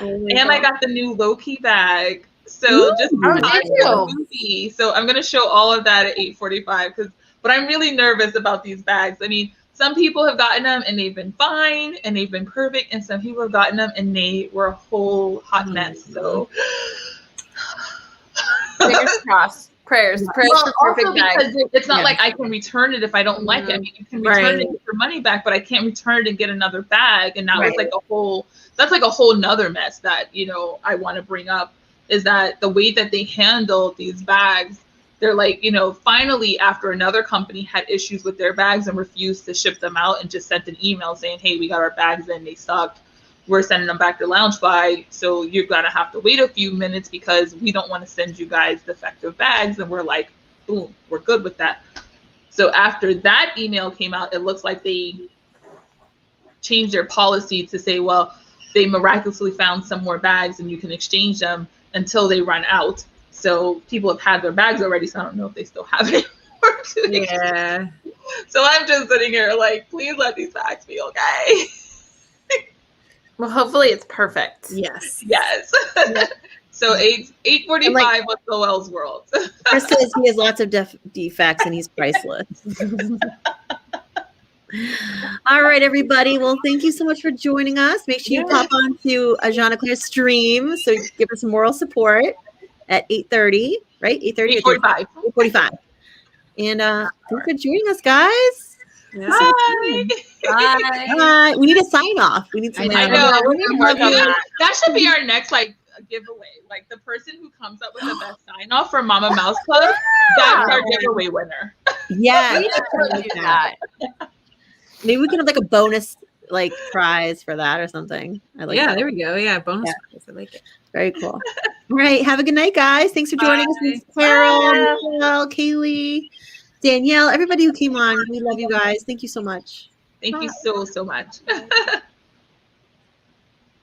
And I got the new Loki bag. So just did movie. So I'm going to show all of that at 8:45. But I'm really nervous about these bags. I mean, some people have gotten them and they've been fine and they've been perfect. And some people have gotten them and they were a whole hot mess. So fingers crossed. Prayers for perfect because bag. it's not like I can return it if I don't like it. I mean, you can return it and get your money back, but I can't return it and get another bag. And that was like that's like a whole nother mess that, I want to bring up, is that the way that they handle these bags, they're like, finally after another company had issues with their bags and refused to ship them out and just sent an email saying, hey, we got our bags in, they sucked. We're sending them back to Loungefly, so you're gonna have to wait a few minutes because we don't want to send you guys defective bags. And we're like, boom, we're good with that. So after that email came out, it looks like they changed their policy to say, well, they miraculously found some more bags and you can exchange them until they run out. So people have had their bags already, so I don't know if they still have it. Yeah. So I'm just sitting here like, please let these bags be okay. Well, hopefully it's perfect. Yes. Yes. So 8:45 was Zoëlle's world. Chris says he has lots of defects and he's priceless. All right, everybody. Well, thank you so much for joining us. Make sure you pop on to Jean Claire's stream so you can give her some moral support at 8:30, right? 8:30 or 8:45. And thank you for joining us, guys. Bye. Bye. We need a sign off. We need some. I know. We need to work on that. That should be our next giveaway. Like the person who comes up with the best sign off for Mama Mouse Club, that's our giveaway winner. Yeah. We need to do that. Maybe we can have like a bonus prize for that or something. I like that. There we go. Yeah, bonus prize. I like it. Very cool. All right. Have a good night, guys. Thanks for joining us. This is Carol, Michelle, Kaylee, Danielle, everybody who came on. We love you guys. Thank you so much. Thank you so much.